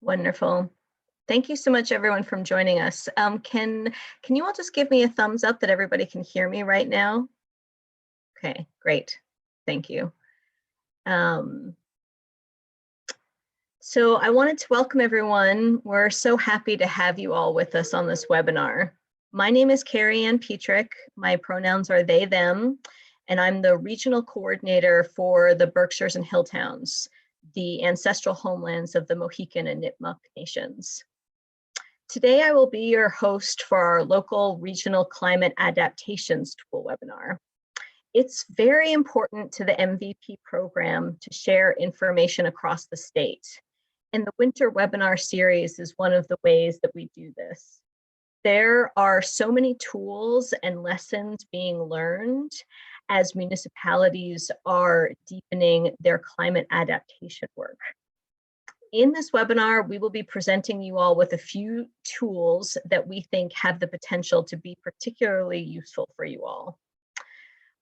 Wonderful. Thank you so much, everyone, for joining us. Can you all just give me a thumbs up that everybody can hear me right now? Okay, great. Thank you. So I wanted to welcome everyone. We're so happy to have you all with us on this webinar. My name is Carrie Ann Dietrich. My pronouns are they, them, and I'm the regional coordinator for the Berkshires and Hill Towns, the ancestral homelands of the Mohican and Nipmuc nations. Today, I will be your host for our local regional climate adaptations tool webinar. It's very important to the MVP program to share information across the state. And the winter webinar series is one of the ways that we do this. There are so many tools and lessons being learned as municipalities are deepening their climate adaptation work. In this webinar, we will be presenting you all with a few tools that we think have the potential to be particularly useful for you all.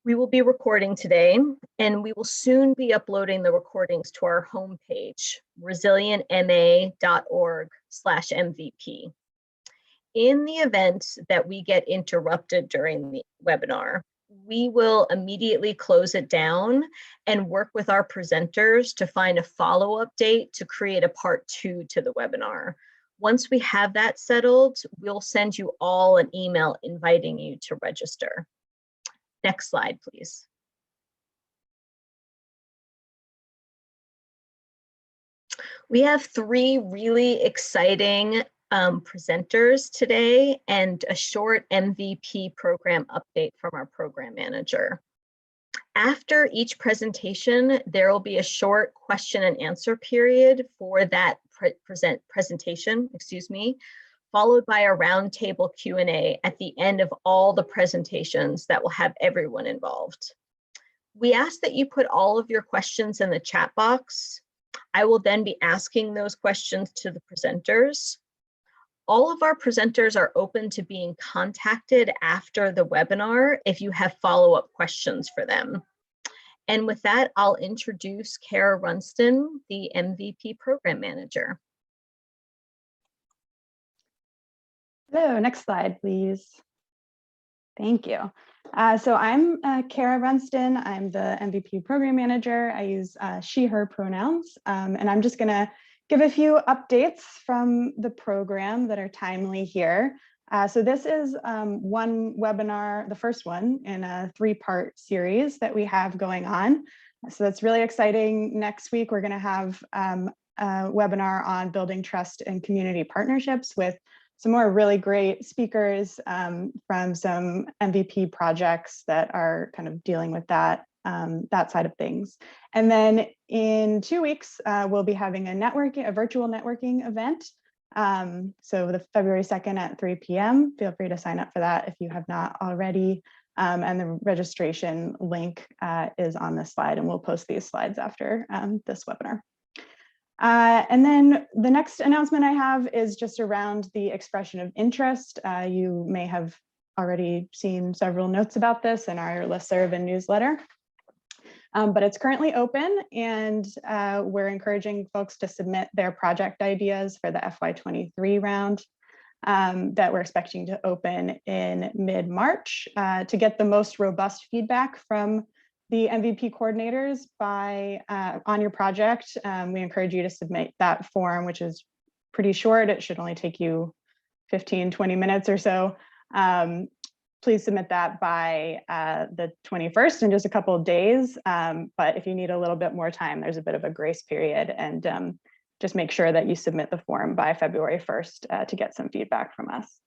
We will be recording today, and we will soon be uploading the recordings to our homepage, resilientma.org/MVP. In the event that we get interrupted during the webinar, we will immediately close it down and work with our presenters to find a follow-up date to create a part 2 to the webinar. Once we have that settled, we'll send you all an email inviting you to register. Next slide, please. We have 3 really exciting presenters today and a short MVP program update from our program manager. After each presentation, there will be a short question and answer period for that presentation, followed by a roundtable Q&A at the end of all the presentations that will have everyone involved. We ask that you put all of your questions in the chat box. I will then be asking those questions to the presenters. All of our presenters are open to being contacted after the webinar if you have follow-up questions for them. And with that, I'll introduce Kara Runston, the MVP program manager. Hello, next slide, please. Thank you. So I'm Kara Runston. I'm the MVP program manager. I use she, her pronouns, and I'm just gonna give a few updates from the program that are timely here. So this is one webinar, the first one in a 3-part series that we have going on. So that's really exciting. Next week, we're gonna have a webinar on building trust and community partnerships with some more really great speakers from some MVP projects that are kind of dealing with that, that side of things. And then in 2 weeks, we'll be having a virtual networking event. So the February 2nd at 3 p.m. Feel free to sign up for that if you have not already. And the registration link is on this slide, and we'll post these slides after this webinar. And then the next announcement I have is just around the expression of interest. You may have already seen several notes about this in our listserv and newsletter, but it's currently open, and we're encouraging folks to submit their project ideas for the FY23 round that we're expecting to open in mid-March to get the most robust feedback from the MVP coordinators on your project. We encourage you to submit that form, which is pretty short. It should only take you 15-20 minutes or so. Please submit that by the 21st, in just a couple of days. But if you need a little bit more time, there's a bit of a grace period, and just make sure that you submit the form by February 1st to get some feedback from us.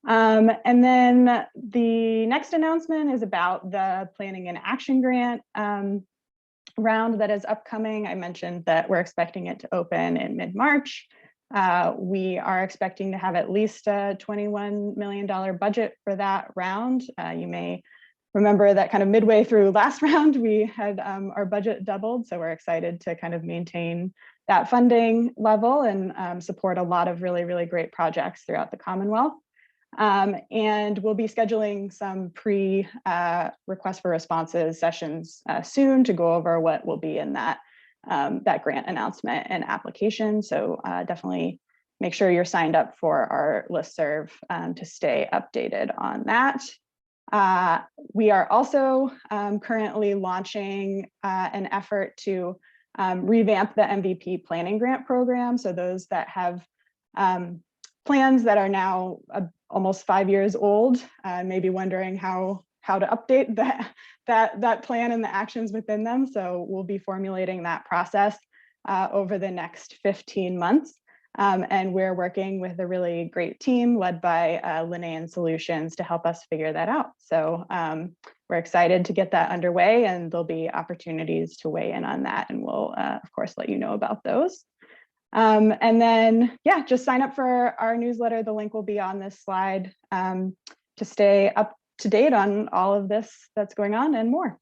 And then the next announcement is about the Planning and Action Grant round that is upcoming. I mentioned that we're expecting it to open in mid-March. We are expecting to have at least a $21 million budget for that round. You may remember that kind of midway through last round, we had our budget doubled. So we're excited to kind of maintain that funding level and support a lot of really, really great projects throughout the Commonwealth. And we'll be scheduling some request for responses sessions soon to go over what will be in that grant announcement and application. So definitely make sure you're signed up for our listserv to stay updated on that. We are also currently launching an effort to revamp the MVP planning grant program. So those that have plans that are now almost 5 years old, maybe wondering how to update that plan and the actions within them. So we'll be formulating that process over the next 15 months. And we're working with a really great team led by Linnean Solutions to help us figure that out. So we're excited to get that underway, and there'll be opportunities to weigh in on that, and we'll of course let you know about those. And then, yeah, just sign up for our newsletter. The link will be on this slide to stay up to date on all of this that's going on and more.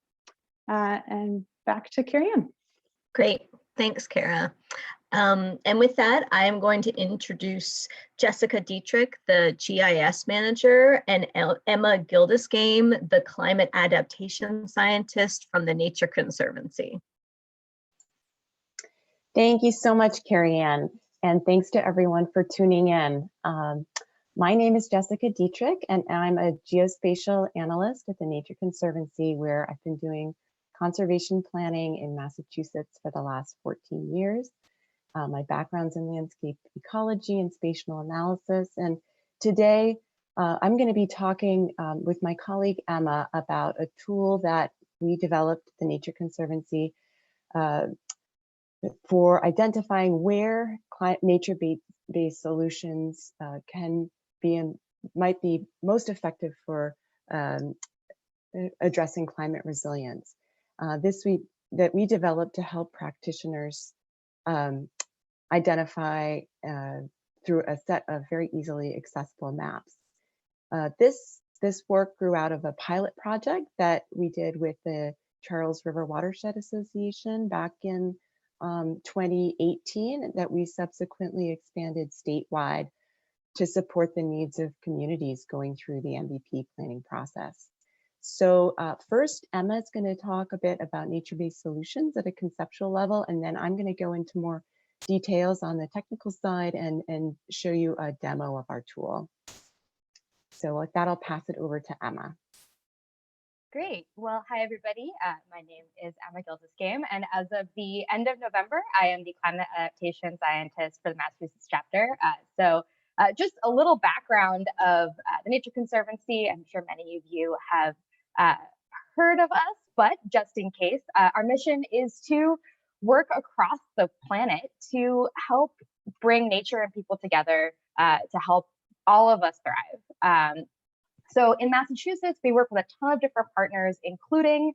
And back to Carrie Ann. Great, thanks, Kara. And with that, I'm going to introduce Jessica Dietrich, the GIS manager, and Emma Gildesgame, the climate adaptation scientist from the Nature Conservancy. Thank you so much, Carrie Ann, and thanks to everyone for tuning in. My name is Jessica Dietrich, and I'm a geospatial analyst at the Nature Conservancy, where I've been doing conservation planning in Massachusetts for the last 14 years. My background's in landscape ecology and spatial analysis, and today I'm going to be talking with my colleague Emma about a tool that we developed at the Nature Conservancy for identifying where nature-based solutions might be most effective for addressing climate resilience. That we developed to help practitioners identify through a set of very easily accessible maps. This work grew out of a pilot project that we did with the Charles River Watershed Association back in 2018, that we subsequently expanded statewide to support the needs of communities going through the MVP planning process. So first, Emma is going to talk a bit about nature-based solutions at a conceptual level, and then I'm going to go into more details on the technical side and show you a demo of our tool. So with that, I'll pass it over to Emma. Great. Well, hi, everybody. My name is Emma Gildesgame, and as of the end of November, I am the climate adaptation scientist for the Massachusetts chapter. Just a little background of the Nature Conservancy. I'm sure many of you have heard of us, but just in case, our mission is to work across the planet to help bring nature and people together to help all of us thrive. So in Massachusetts, we work with a ton of different partners, including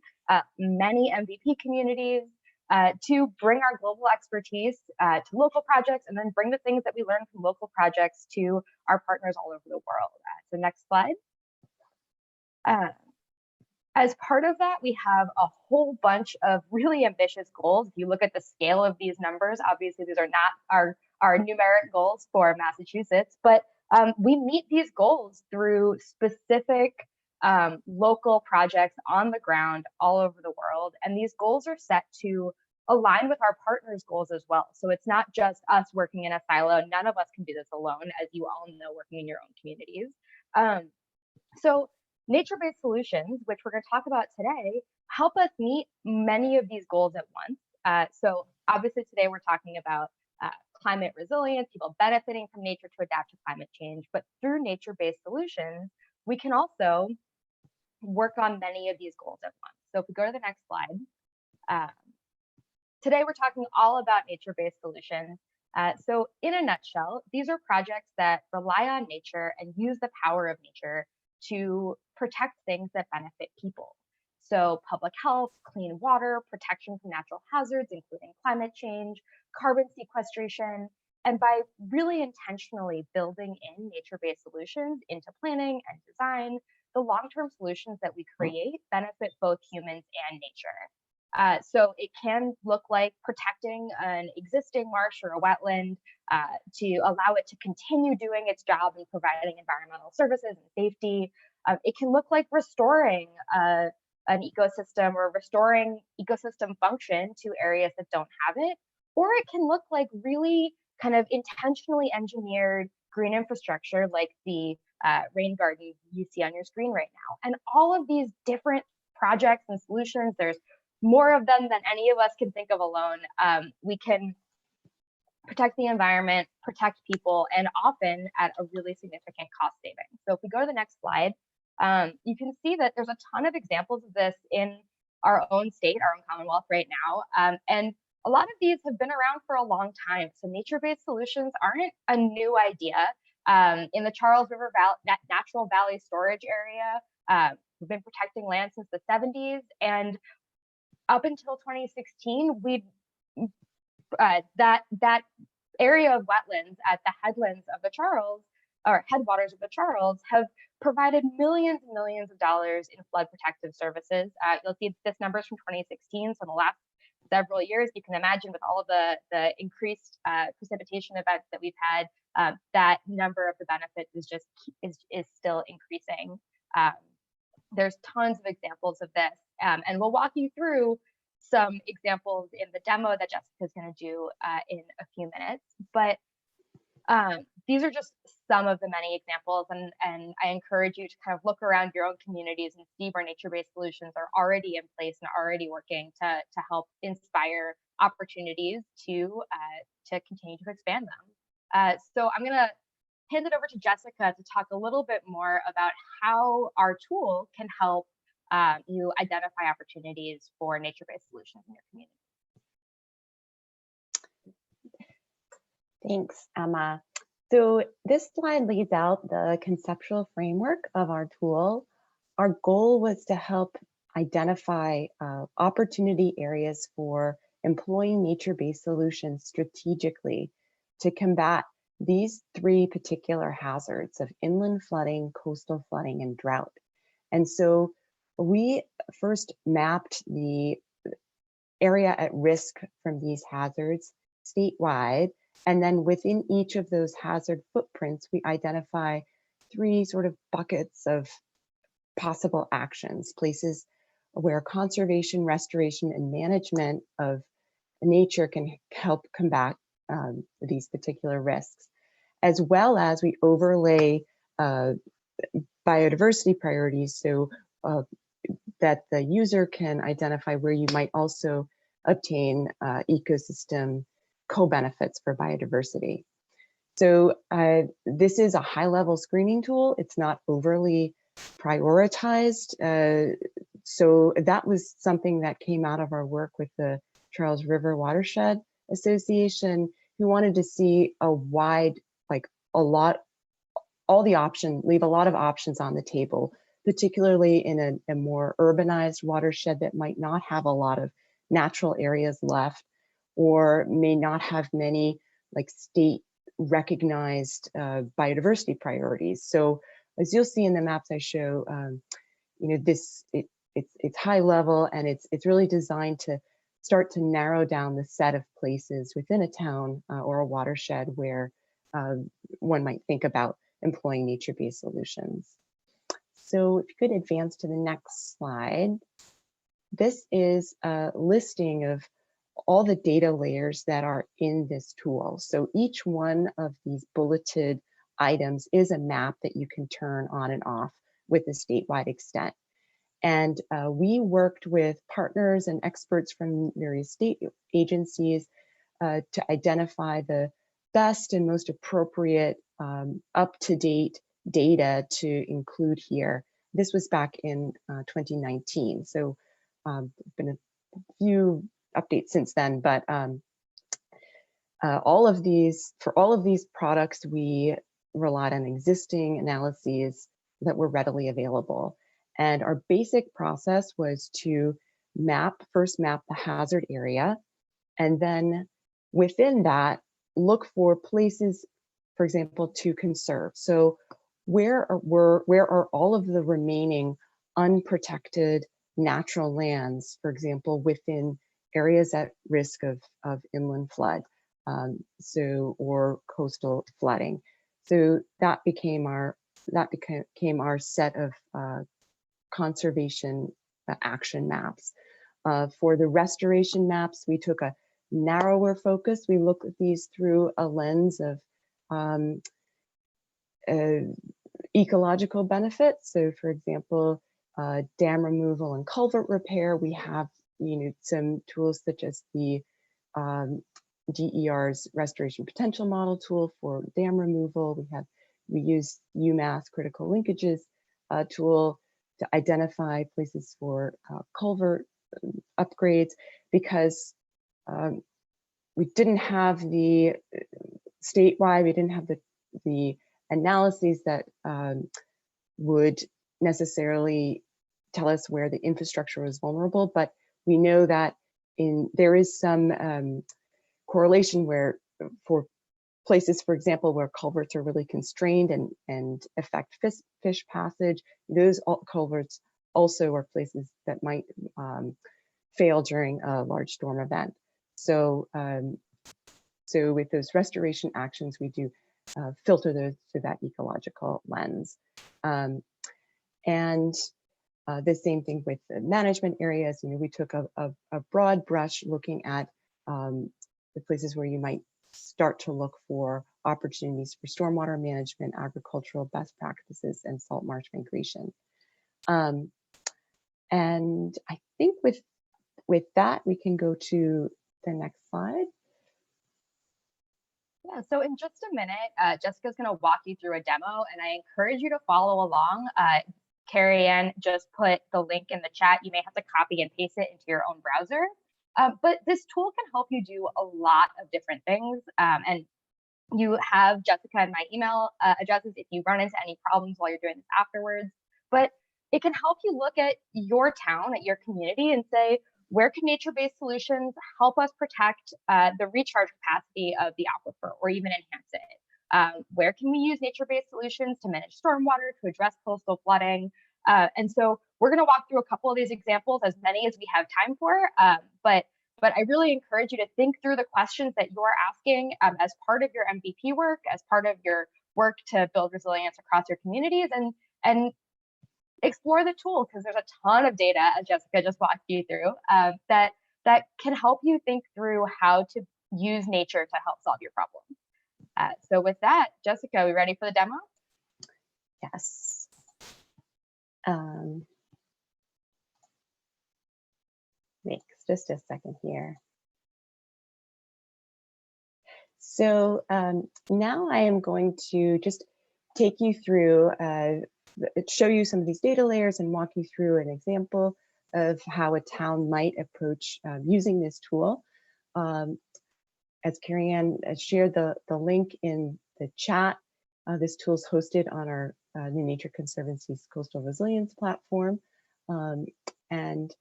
many MVP communities, to bring our global expertise to local projects, and then bring the things that we learn from local projects to our partners all over the world. So next slide. As part of that, we have a whole bunch of really ambitious goals. If you look at the scale of these numbers, obviously these are not our numeric goals for Massachusetts, but we meet these goals through specific local projects on the ground all over the world. And these goals are set to align with our partners' goals as well. So it's not just us working in a silo. None of us can do this alone, as you all know, working in your own communities. So nature-based solutions, which we're going to talk about today, help us meet many of these goals at once. So obviously today we're talking about climate resilience, people benefiting from nature to adapt to climate change. But through nature-based solutions, we can also work on many of these goals at once. So if we go to the next slide, today we're talking all about nature-based solutions. So in a nutshell, these are projects that rely on nature and use the power of nature to protect things that benefit people. So public health, clean water, protection from natural hazards, including climate change, carbon sequestration, and by really intentionally building in nature-based solutions into planning and design, the long-term solutions that we create benefit both humans and nature. So it can look like protecting an existing marsh or a wetland to allow it to continue doing its job in providing environmental services and safety. It can look like restoring an ecosystem or restoring ecosystem function to areas that don't have it. Or it can look like really kind of intentionally engineered green infrastructure like the rain garden you see on your screen right now. And all of these different projects and solutions, there's more of them than any of us can think of alone. We can protect the environment, protect people, and often at a really significant cost saving. So if we go to the next slide, you can see that there's a ton of examples of this in our own state, our own Commonwealth right now. And a lot of these have been around for a long time. So nature-based solutions aren't a new idea. In the Charles River Natural Valley Storage Area, we've been protecting land since the 70s. And up until 2016, that area of wetlands at the headlands of the Charles, or headwaters of the Charles, have provided millions and millions of dollars in flood protective services. You'll see this numbers from 2016, so in the last several years, you can imagine with all of the increased precipitation events that we've had, that number of the benefits is still increasing. There's tons of examples of this, and we'll walk you through some examples in the demo that Jessica is going to do in a few minutes. But these are just some of the many examples, and I encourage you to kind of look around your own communities and see where nature-based solutions are already in place and already working to help inspire opportunities to continue to expand them. So I'm going to hand it over to Jessica to talk a little bit more about how our tool can help you identify opportunities for nature-based solutions in your community. Thanks, Emma. So this slide lays out the conceptual framework of our tool. Our goal was to help identify opportunity areas for employing nature-based solutions strategically to combat these three particular hazards of inland flooding, coastal flooding, and drought. And so we first mapped the area at risk from these hazards statewide. And then within each of those hazard footprints, we identify three sort of buckets of possible actions, places where conservation, restoration, and management of nature can help combat these particular risks, as well as we overlay biodiversity priorities so that the user can identify where you might also obtain ecosystem co-benefits for biodiversity. So this is a high-level screening tool. It's not overly prioritized. So that was something that came out of our work with the Charles River Watershed Association, who wanted to see a wide, leave a lot of options on the table, particularly in a more urbanized watershed that might not have a lot of natural areas left, or may not have many state recognized biodiversity priorities. So as you'll see in the maps I show, it's high level, and it's really designed to start to narrow down the set of places within a town or a watershed where one might think about employing nature-based solutions. So if you could advance to the next slide. This is a listing of all the data layers that are in this tool. So each one of these bulleted items is a map that you can turn on and off with a statewide extent. And we worked with partners and experts from various state agencies to identify the best and most appropriate up-to-date data to include here. This was back in 2019. So been a few updates since then, but for all of these products, we relied on existing analyses that were readily available. And our basic process was to first map the hazard area, and then within that, look for places, for example, to conserve. So where are all of the remaining unprotected natural lands, for example, within areas at risk of inland flood, or coastal flooding. So that became our set of conservation action maps. For the restoration maps, we took a narrower focus. We looked at these through a lens of ecological benefits. So, for example, dam removal and culvert repair. We have some tools such as the DER's restoration potential model tool for dam removal. We use UMass critical linkages tool to identify places for culvert upgrades, because we didn't have the statewide, we didn't have the analyses that would necessarily tell us where the infrastructure was vulnerable, but we know that there is some correlation where for places, for example, where culverts are really constrained and affect fish passage, those culverts also are places that might fail during a large storm event. So, so with those restoration actions, we do filter those through that ecological lens. And the same thing with the management areas. We took a broad brush looking at the places where you might start to look for opportunities for stormwater management, agricultural best practices, and salt marsh migration. And I think with that, we can go to the next slide. Yeah, so in just a minute, Jessica's going to walk you through a demo, and I encourage you to follow along. Carrie Ann just put the link in the chat. You may have to copy and paste it into your own browser. But this tool can help you do a lot of different things. And you have Jessica and my email addresses if you run into any problems while you're doing this afterwards. But it can help you look at your town, at your community, and say, where can nature-based solutions help us protect the recharge capacity of the aquifer, or even enhance it? Where can we use nature-based solutions to manage stormwater, to address coastal flooding? And so we're going to walk through a couple of these examples, as many as we have time for. But I really encourage you to think through the questions that you're asking as part of your MVP work, as part of your work to build resilience across your communities, and explore the tool, because there's a ton of data, as Jessica just walked you through, that can help you think through how to use nature to help solve your problem. So with that, Jessica, are we ready for the demo? Yes. Thanks, just a second here. So now I am going to just take you through, show you some of these data layers and walk you through an example of how a town might approach using this tool. As Carrie Ann shared the link in the chat, this tool is hosted on our New Nature Conservancy's Coastal Resilience platform. And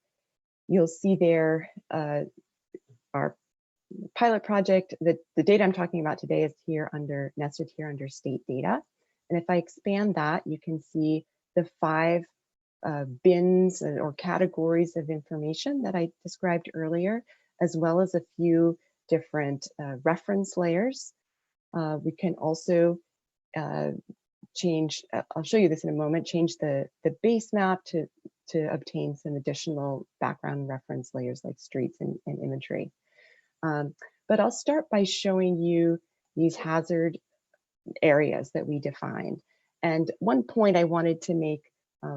you'll see there our pilot project. The data I'm talking about today is nested here under state data. And if I expand that, you can see the 5 bins or categories of information that I described earlier, as well as a few different reference layers. We can also change, I'll show you this in a moment, change the base map to obtain some additional background reference layers like streets and imagery. But I'll start by showing you these hazard areas that we defined. And one point I wanted to make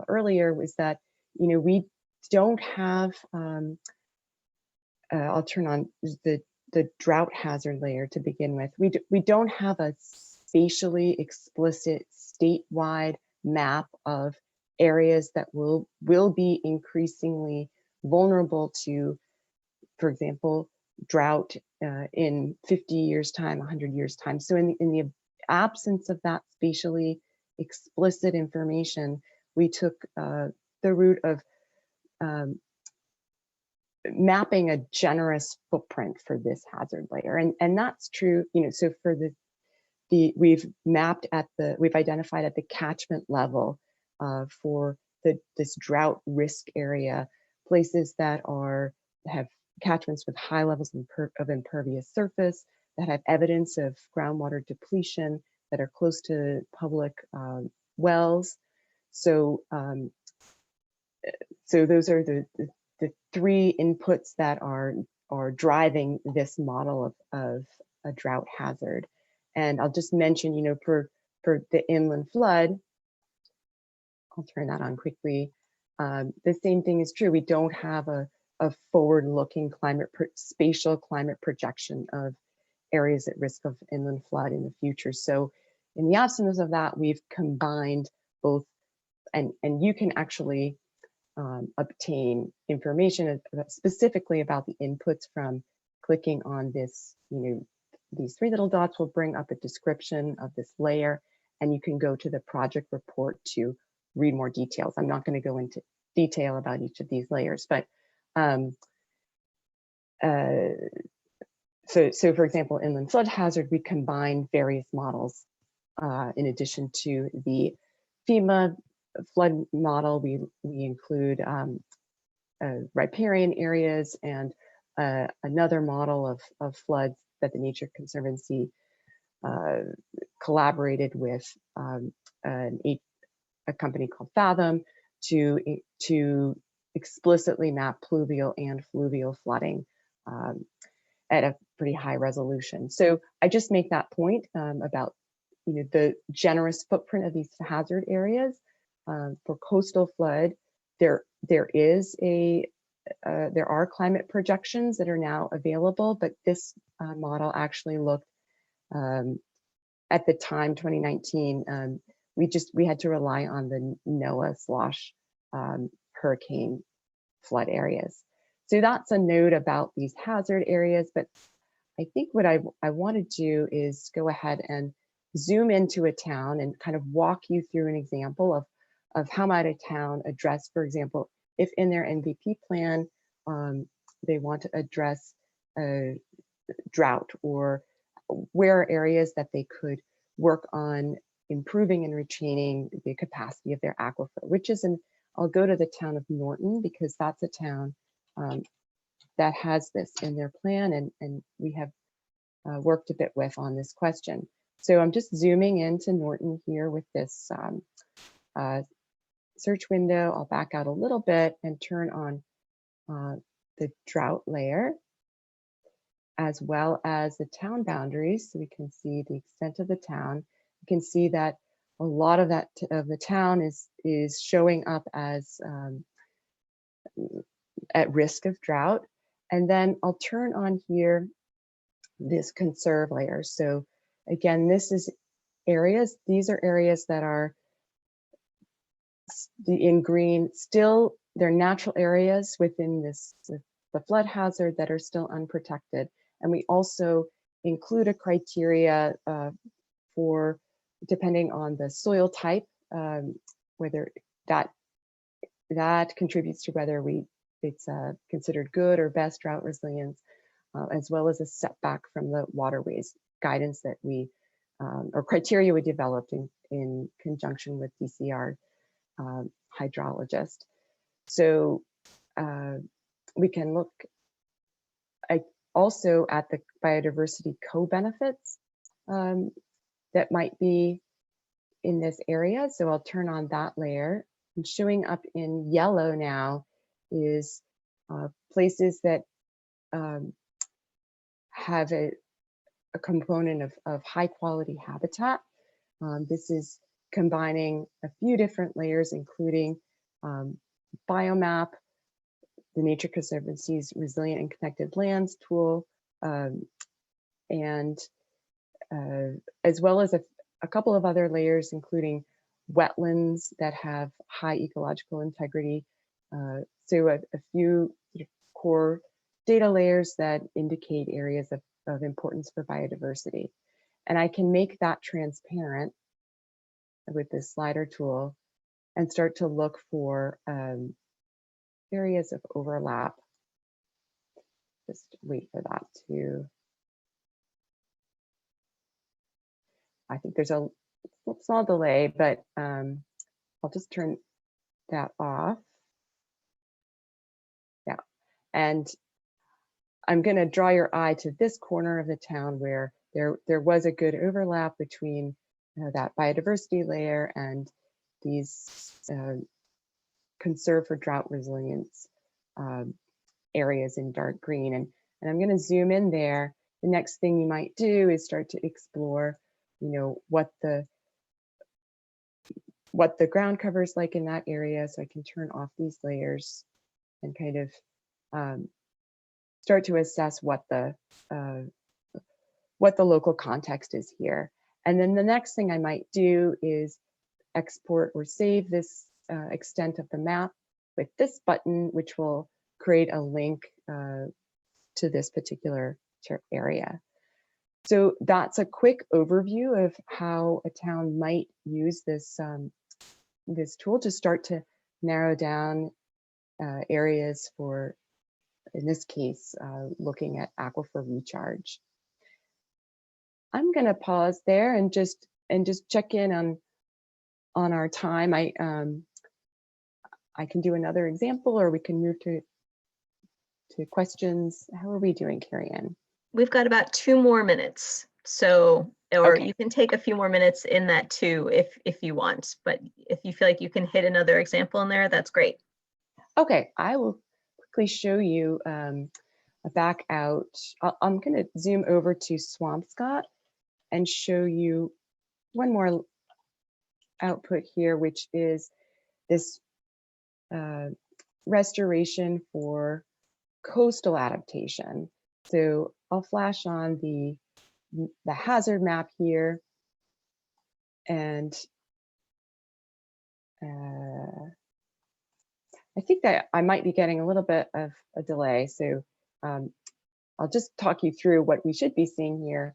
earlier was that, we don't have, I'll turn on the drought hazard layer to begin with. We don't have a spatially explicit statewide map of areas that will be increasingly vulnerable to, for example, drought in 50 years time, 100 years time. So in the absence of that spatially explicit information, we took the route of mapping a generous footprint for this hazard layer, and that's true. So for we've identified at the catchment level for this drought risk area places that have catchments with high levels of impervious surface, that have evidence of groundwater depletion, that are close to public wells. So, so those are the three inputs that are driving this model of a drought hazard. And I'll just mention, you know, for the inland flood, I'll turn that on quickly. The same thing is true. We don't have a forward-looking spatial climate projection of areas at risk of inland flood in the future. So in the absence of that, we've combined both, and you can actually obtain information specifically about the inputs from clicking on this, you know, these three little dots will bring up a description of this layer, and you can go to the project report to read more details. I'm not going to go into detail about each of these layers, but so for example, inland flood hazard, we combine various models in addition to the FEMA flood model. We include riparian areas and another model of floods that the Nature Conservancy collaborated with a company called Fathom to explicitly map pluvial and fluvial flooding at a pretty high resolution. So I just make that point about, you know, the generous footprint of these hazard areas. For coastal flood, there are climate projections that are now available, but this model actually looked at the time, 2019, we had to rely on the NOAA slosh hurricane flood areas. So that's a note about these hazard areas, but I think what I want to do is go ahead and zoom into a town and kind of walk you through an example of how might a town address, for example, if in their MVP plan, they want to address a drought, or where are areas that they could work on improving and retaining the capacity of their aquifer, which is I'll go to the town of Norton because that's a town that has this in their plan, and we have worked a bit with on this question. So I'm just zooming into Norton here with this search window. I'll back out a little bit and turn on the drought layer, as well as the town boundaries, so we can see the extent of the town. You can see that a lot of that of the town is showing up as at risk of drought. And then I'll turn on here this conserve layer. So again, this is areas, these are areas that are in green, still they're natural areas within this, the flood hazard, that are still unprotected. And we also include a criteria for, depending on the soil type, whether that contributes to whether it's considered good or best drought resilience, as well as a setback from the waterways guidance that we, or criteria we developed in conjunction with DCR hydrologist. So we can look also at the biodiversity co-benefits that might be in this area. So I'll turn on that layer. And showing up in yellow now is places that have a component of high quality habitat. This is combining a few different layers, including biomap, the Nature Conservancy's Resilient and Connected Lands tool, and as well as a couple of other layers, including wetlands that have high ecological integrity. So a few core data layers that indicate areas of importance for biodiversity. And I can make that transparent with this slider tool and start to look for areas of overlap. Just wait for that to, I think there's a small delay, but I'll just turn that off. And I'm going to draw your eye to this corner of the town where there was a good overlap between that biodiversity layer and these conserve for drought resilience areas in dark green. And I'm going to zoom in there. The next thing you might do is start to explore, what the ground cover is like in that area. So I can turn off these layers and kind of start to assess what the local context is here. And then the next thing I might do is export or save this extent of the map with this button, which will create a link to this particular area. So that's a quick overview of how a town might use this this tool to start to narrow down areas for, in this case, looking at aquifer recharge. I'm going to pause there and just check in on our time. I can do another example, or we can move to questions. How are we doing, Carrie-Ann? We've got about 2 more minutes. So, or Okay. you can take a few more minutes in that too, if you want, but if you feel like you can hit another example in there, that's great. Okay, I will quickly show you a back out. I'm going to zoom over to Swampscott and show you one more output here, which is this restoration for coastal adaptation. So I'll flash on the hazard map here, and I think that I might be getting a little bit of a delay. So I'll just talk you through what we should be seeing here.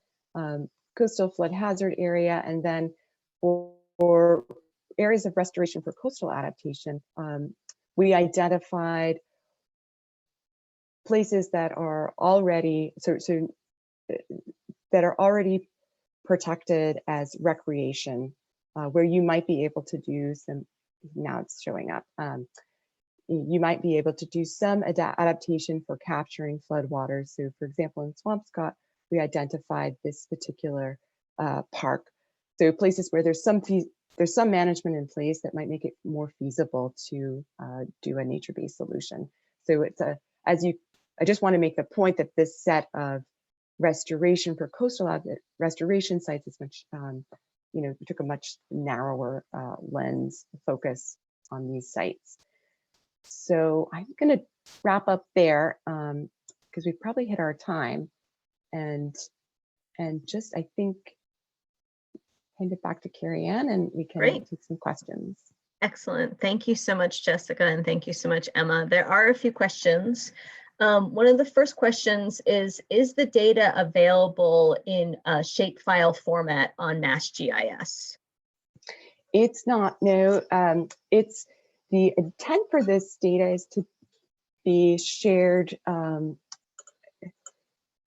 Coastal flood hazard area, and then for areas of restoration for coastal adaptation, we identified places that are already that are already protected as recreation, where you might be able to do some. Now it's showing up. You might be able to do some adaptation for capturing floodwaters. So, for example, in Swampscott, we identified this particular park. So places where there's some management in place that might make it more feasible to do a nature-based solution. So it's I just want to make the point that this set of restoration for coastal restoration sites is much, we took a much narrower lens focus on these sites. So I'm going to wrap up there because we've probably hit our time, and just I think hand it back to Carrie-Ann and we can take some questions. Excellent. Thank you so much, Jessica, and thank you so much, Emma. There are a few questions. One of the first questions is the data available in a shapefile format on MassGIS? It's not, no. It's the intent for this data is to be shared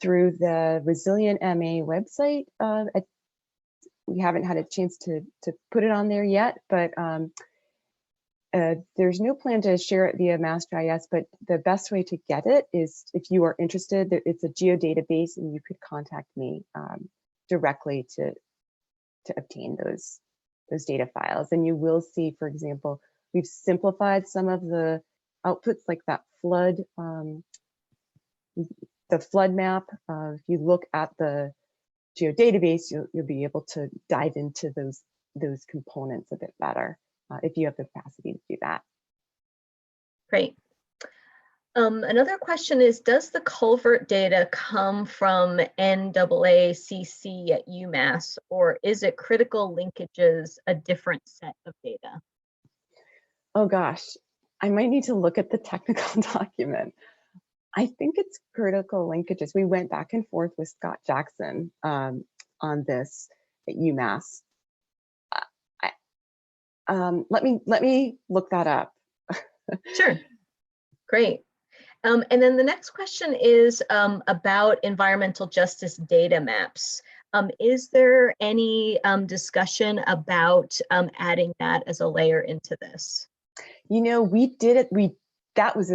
through the Resilient MA website. We haven't had a chance to put it on there yet, but there's no plan to share it via MassGIS, but the best way to get it is, if you are interested, it's a geodatabase and you could contact me directly to obtain those data files. And you will see, for example, we've simplified some of the outputs, like that flood, the flood map. If you look at the geodatabase, you'll be able to dive into those components a bit better. If you have the capacity to do that. Great. Another question is, does the culvert data come from NAACC at UMass, or is it critical linkages a different set of data? Oh gosh, I might need to look at the technical document. I think it's critical linkages. We went back and forth with Scott Jackson on this at UMass. Let me look that up. Sure. Great. And then the next question is about environmental justice data maps. Is there any discussion about adding that as a layer into this? We did it. That was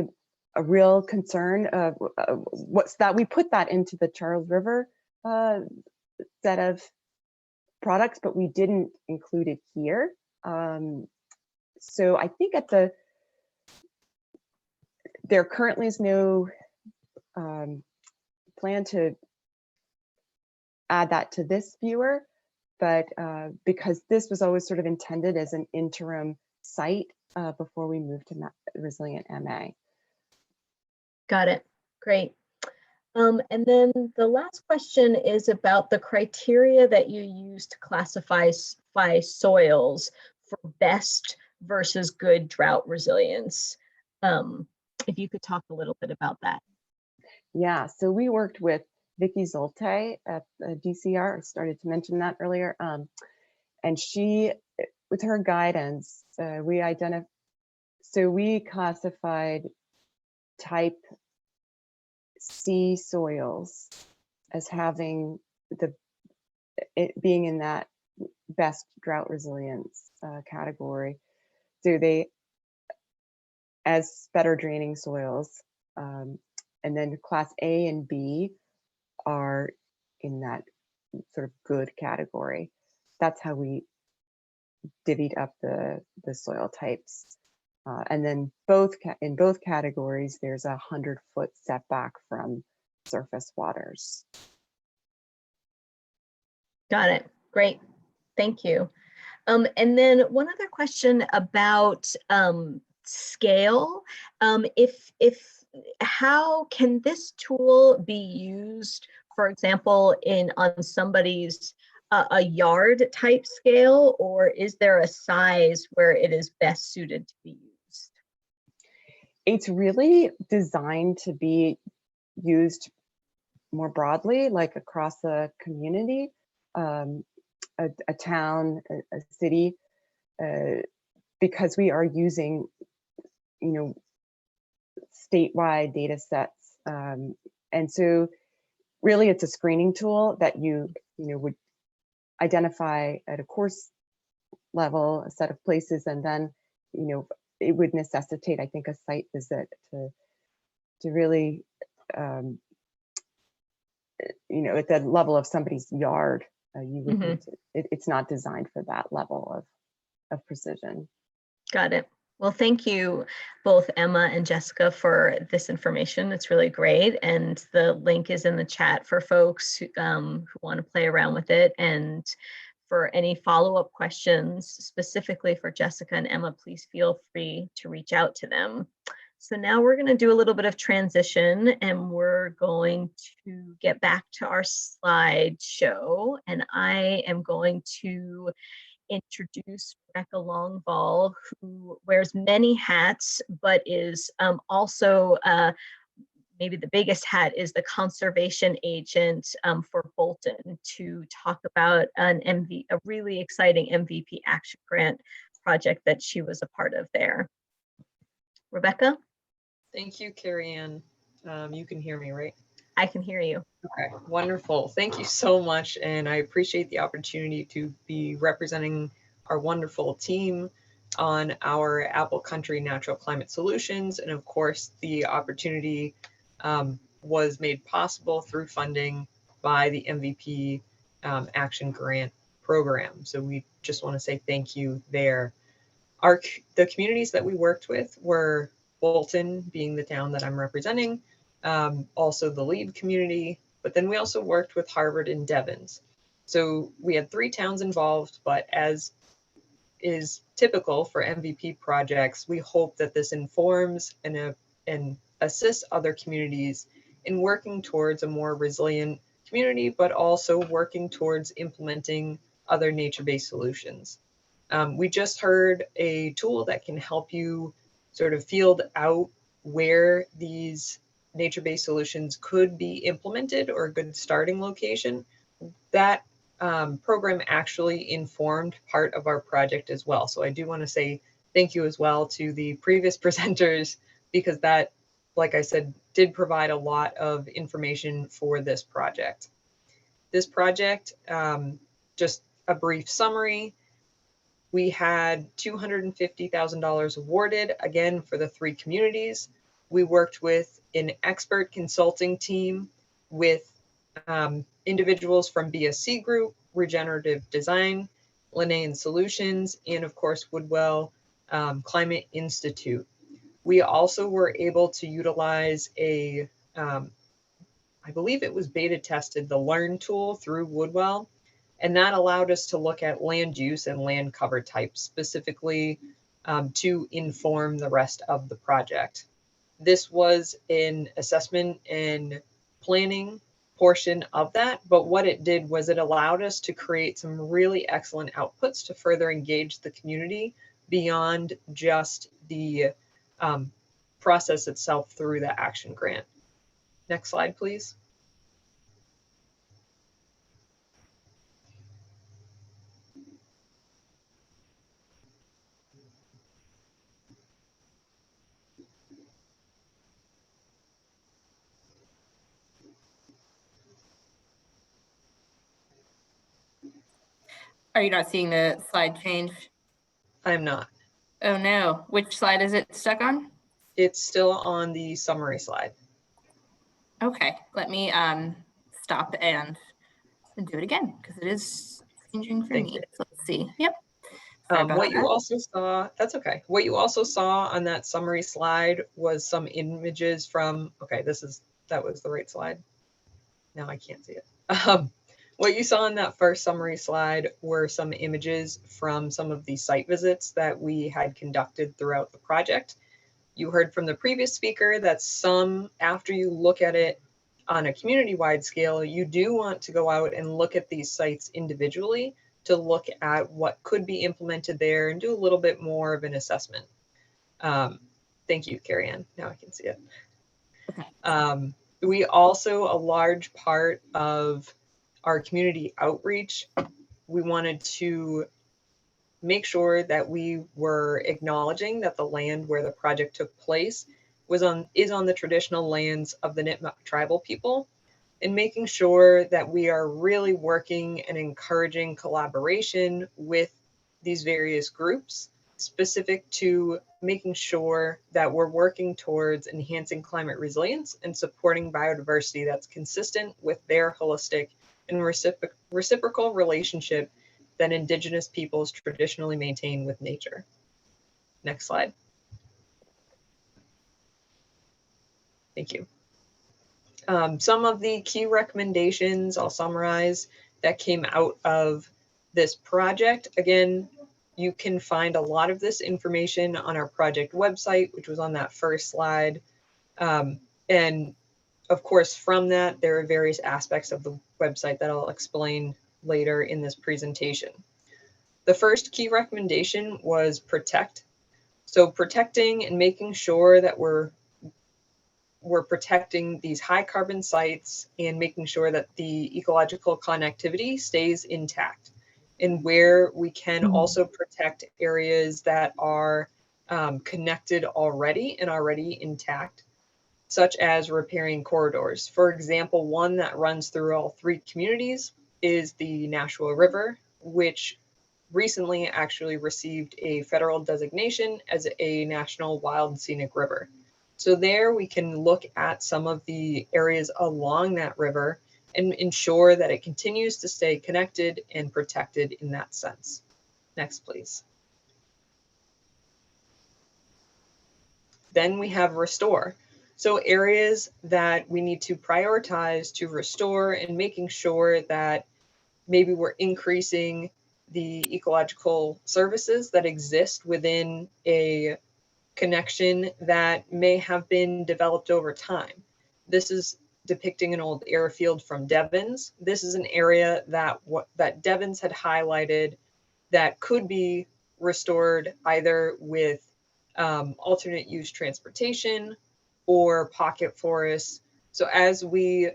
real concern of what's that we put that into the Charles River set of products, but we didn't include it here. So I think there currently is no plan to add that to this viewer, but because this was always sort of intended as an interim site before we moved to Resilient MA. Got it. Great. And then the last question is about the criteria that you use to classify soils for best versus good drought resilience. If you could talk a little bit about that. Yeah, so we worked with Vicki Zolte at DCR. I started to mention that earlier. And she, with her guidance, we classified type C soils as having it being in that best drought resilience category. So they as better draining soils, and then class A and B are in that sort of good category. That's how we divvied up the soil types. And then in both categories, there's a 100-foot setback from surface waters. Got it. Great. Thank you. And then one other question about scale. How can this tool be used, for example, on somebody's a yard type scale, or is there a size where it is best suited to be used? It's really designed to be used more broadly, like across the community, a town, a city, because we are using, statewide data sets. And so really it's a screening tool that you would identify at a course level, a set of places, and then, it would necessitate, I think, a site visit to really, at the level of somebody's yard, you would need to, it's not designed for that level of precision. Got it. Well, thank you both Emma and Jessica for this information. It's really great. And the link is in the chat for folks who want to play around with it. And for any follow-up questions, specifically for Jessica and Emma, please feel free to reach out to them. So now we're going to do a little bit of transition, and we're going to get back to our slideshow. And I am going to introduce Rebecca Longvall, who wears many hats, but is also maybe the biggest hat is the conservation agent for Bolton, to talk about a really exciting MVP action grant project that she was a part of there. Rebecca? Thank you, Carrie Ann. You can hear me, right? I can hear you. Okay, wonderful. Thank you so much. And I appreciate the opportunity to be representing our wonderful team on our Apple Country Natural Climate Solutions. And of course, the opportunity was made possible through funding by the MVP Action Grant Program. So we just want to say thank you there. The communities that we worked with were Bolton, being the town that I'm representing, also the lead community, but then we also worked with Harvard and Devens. So we had 3 towns involved, but as is typical for MVP projects, we hope that this informs and assists other communities in working towards a more resilient community, but also working towards implementing other nature-based solutions. We just heard a tool that can help you sort of field out where these nature-based solutions could be implemented, or a good starting location. That program actually informed part of our project as well. So I do want to say thank you as well to the previous presenters, because that, like I said, did provide a lot of information for this project. This project, just a brief summary, we had $250,000 awarded, again, for the 3 communities. We worked with an expert consulting team with individuals from BSC Group, Regenerative Design, Linnaean Solutions, and of course, Woodwell Climate Institute. We also were able to utilize a, I believe it was beta tested, the Learn tool through Woodwell, and that allowed us to look at land use and land cover types specifically to inform the rest of the project. This was an assessment and planning portion of that, but what it did was it allowed us to create some really excellent outputs to further engage the community beyond just the process itself through the action grant. Next slide, please. Are you not seeing the slide change? I'm not. Oh no, which slide is it stuck on? It's still on the summary slide. Okay, let me stop and do it again because it is changing for Thank me. you. So let's see. Yep. Sorry about What you that. also saw, that's okay. What you also saw on that summary slide was some images from, okay, that was the right slide. Now I can't see it. What you saw in that first summary slide were some images from some of the site visits that we had conducted throughout the project. You heard from the previous speaker that some, after you look at it on a community-wide scale, you do want to go out and look at these sites individually to look at what could be implemented there and do a little bit more of an assessment. Thank you, Carrie Ann. Now I can see it. Okay. We also, a large part of our community outreach, we wanted to make sure that we were acknowledging that the land where the project took place is on the traditional lands of the Nipmuc tribal people, and making sure that we are really working and encouraging collaboration with these various groups, specific to making sure that we're working towards enhancing climate resilience and supporting biodiversity that's consistent with their holistic and reciprocal relationship that Indigenous peoples traditionally maintain with nature. Next slide. Thank you. Some of the key recommendations I'll summarize that came out of this project. Again, you can find a lot of this information on our project website, which was on that first slide. And of course, from that, there are various aspects of the website that I'll explain later in this presentation. The first key recommendation was protect. So protecting and making sure that we're protecting these high carbon sites and making sure that the ecological connectivity stays intact. And where we can also protect areas that are connected already and already intact, such as repairing corridors. For example, one that runs through all three communities is the Nashua River, which recently actually received a federal designation as a National Wild Scenic River. So there we can look at some of the areas along that river and ensure that it continues to stay connected and protected in that sense. Next, please. Then we have restore. So areas that we need to prioritize to restore and making sure that maybe we're increasing the ecological services that exist within a connection that may have been developed over time. This is depicting an old airfield from Devons. This is an area that Devons had highlighted that could be restored either with alternate use transportation or pocket forests. So as we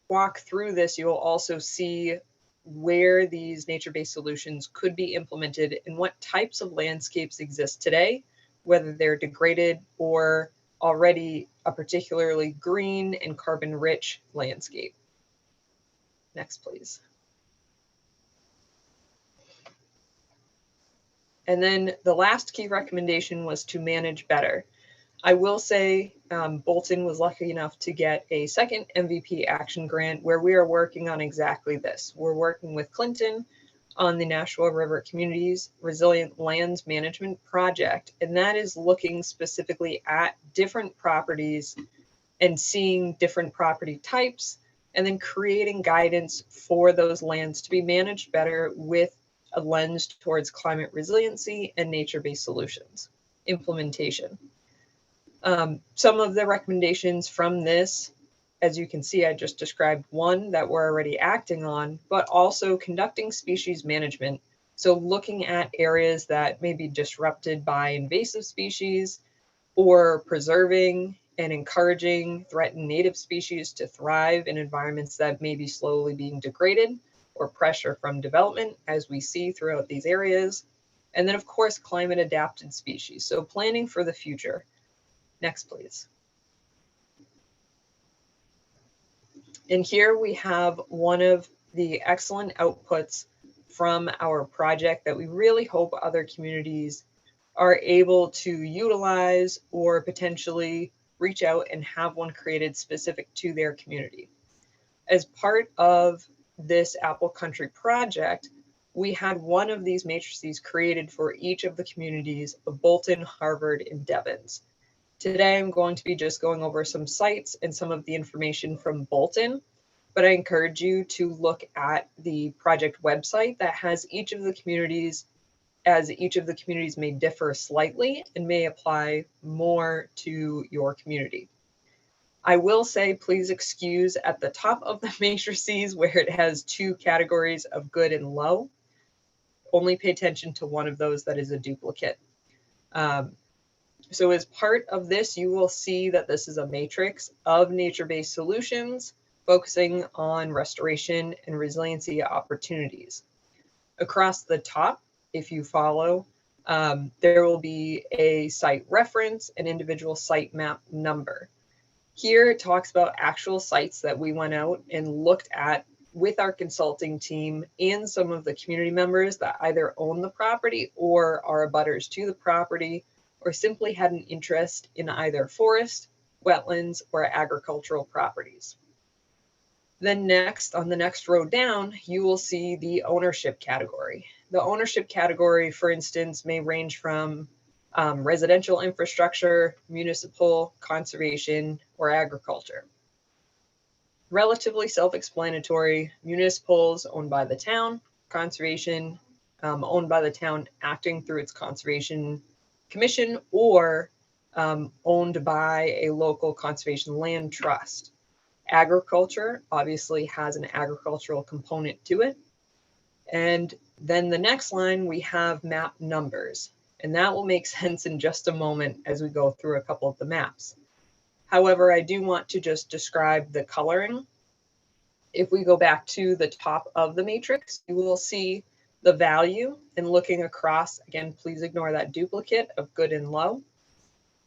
walk through this, you'll also see where these nature-based solutions could be implemented and what types of landscapes exist today, whether they're degraded or already a particularly green and carbon-rich landscape. Next, please. And then the last key recommendation was to manage better. I will say Bolton was lucky enough to get a second MVP action grant where we are working on exactly this. We're working with Clinton on the Nashua River Communities Resilient Lands Management Project, and that is looking specifically at different properties and seeing different property types, and then creating guidance for those lands to be managed better with a lens towards climate resiliency and nature-based solutions implementation. Some of the recommendations from this, as you can see, I just described one that we're already acting on, but also conducting species management. So looking at areas that may be disrupted by invasive species, or preserving and encouraging threatened native species to thrive in environments that may be slowly being degraded, or pressure from development, as we see throughout these areas. And then, of course, climate adapted species. So planning for the future. Next, please. And here we have one of the excellent outputs from our project that we really hope other communities are able to utilize or potentially reach out and have one created specific to their community. As part of this Apple Country project, we had one of these matrices created for each of the communities of Bolton, Harvard, and Devens. Today, I'm going to be just going over some sites and some of the information from Bolton, but I encourage you to look at the project website that has each of the communities, as each of the communities may differ slightly and may apply more to your community. I will say, please excuse at the top of the matrices where it has two categories of good and low. Only pay attention to one of those that is a duplicate. So as part of this, you will see that this is a matrix of nature-based solutions focusing on restoration and resiliency opportunities. Across the top, if you follow, there will be a site reference, an individual site map number. Here it talks about actual sites that we went out and looked at with our consulting team and some of the community members that either own the property or are abutters to the property, or simply had an interest in either forest, wetlands, or agricultural properties. Then next, on the next row down, you will see the ownership category. The ownership category, for instance, may range from residential infrastructure, municipal, conservation, or agriculture. Relatively self-explanatory: municipals owned by the town, conservation owned by the town acting through its conservation commission, or owned by a local conservation land trust. Agriculture obviously has an agricultural component to it. And then the next line, we have map numbers, and that will make sense in just a moment as we go through a couple of the maps. However, I do want to just describe the coloring. If we go back to the top of the matrix, you will see the value, and looking across, again, please ignore that duplicate of good and low.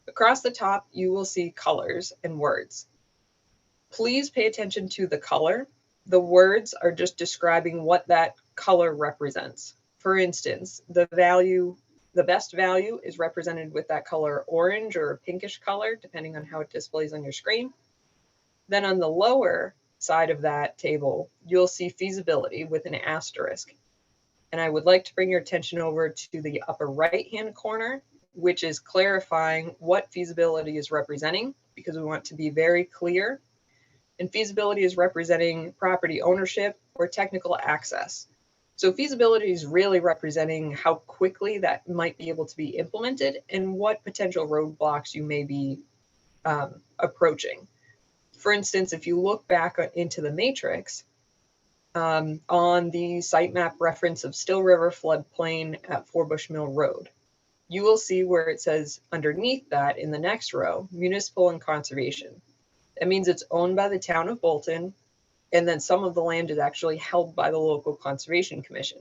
Across the top, you will see colors and words. Please pay attention to the color. The words are just describing what that color represents. For instance, the best value is represented with that color orange or pinkish color, depending on how it displays on your screen. Then on the lower side of that table, you'll see feasibility with an asterisk. And I would like to bring your attention over to the upper right-hand corner, which is clarifying what feasibility is representing, because we want to be very clear. And feasibility is representing property ownership or technical access. So feasibility is really representing how quickly that might be able to be implemented and what potential roadblocks you may be approaching. For instance, if you look back into the matrix, on the sitemap reference of Still River floodplain at Forbush Mill Road, you will see where it says underneath that in the next row, municipal and conservation. That means it's owned by the town of Bolton, and then some of the land is actually held by the local conservation commission.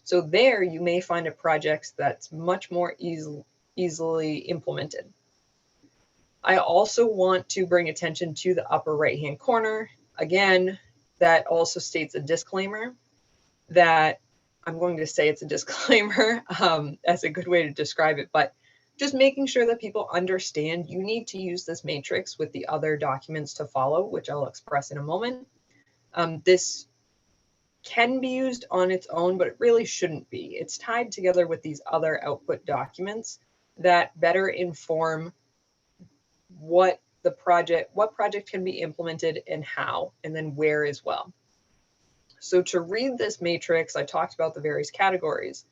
So there you may find a project that's much more easily implemented. I also want to bring attention to the upper right-hand corner. Again, that also states a disclaimer that I'm going to say it's a disclaimer as a good way to describe it, but just making sure that people understand you need to use this matrix with the other documents to follow, which I'll express in a moment. This can be used on its own, but it really shouldn't be. It's tied together with these other output documents that better inform what project can be implemented and how, and then where as well. So to read this matrix, I talked about the various categories.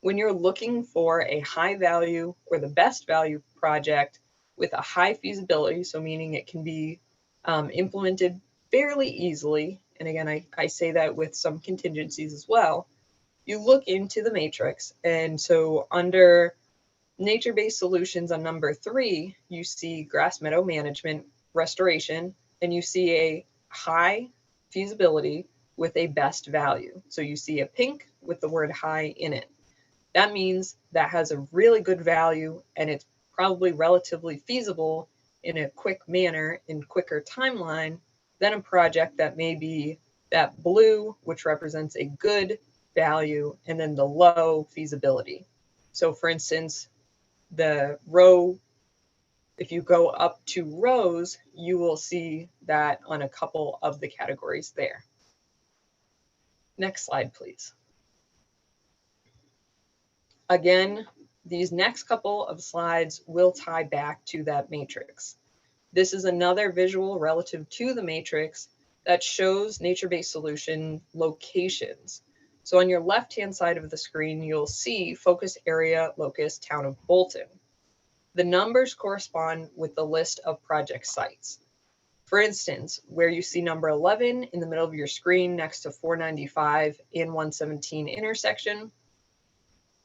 When you're looking for a high value or the best value project with a high feasibility, so meaning it can be implemented fairly easily, and again, I say that with some contingencies as well, you look into the matrix. And so under nature-based solutions on number 3, you see grass meadow management restoration, and you see a high feasibility with a best value. So you see a pink with the word high in it. That means that has a really good value and it's probably relatively feasible in a quick manner, in quicker timeline than a project that may be that blue, which represents a good value, and then the low feasibility. So for instance, the row, if you go up 2 rows, you will see that on a couple of the categories there. Next slide, please. Again, these next couple of slides will tie back to that matrix. This is another visual relative to the matrix that shows nature-based solution locations. So on your left-hand side of the screen, you'll see focus area locus town of Bolton. The numbers correspond with the list of project sites. For instance, where you see number 11 in the middle of your screen next to 495 and 117 intersection,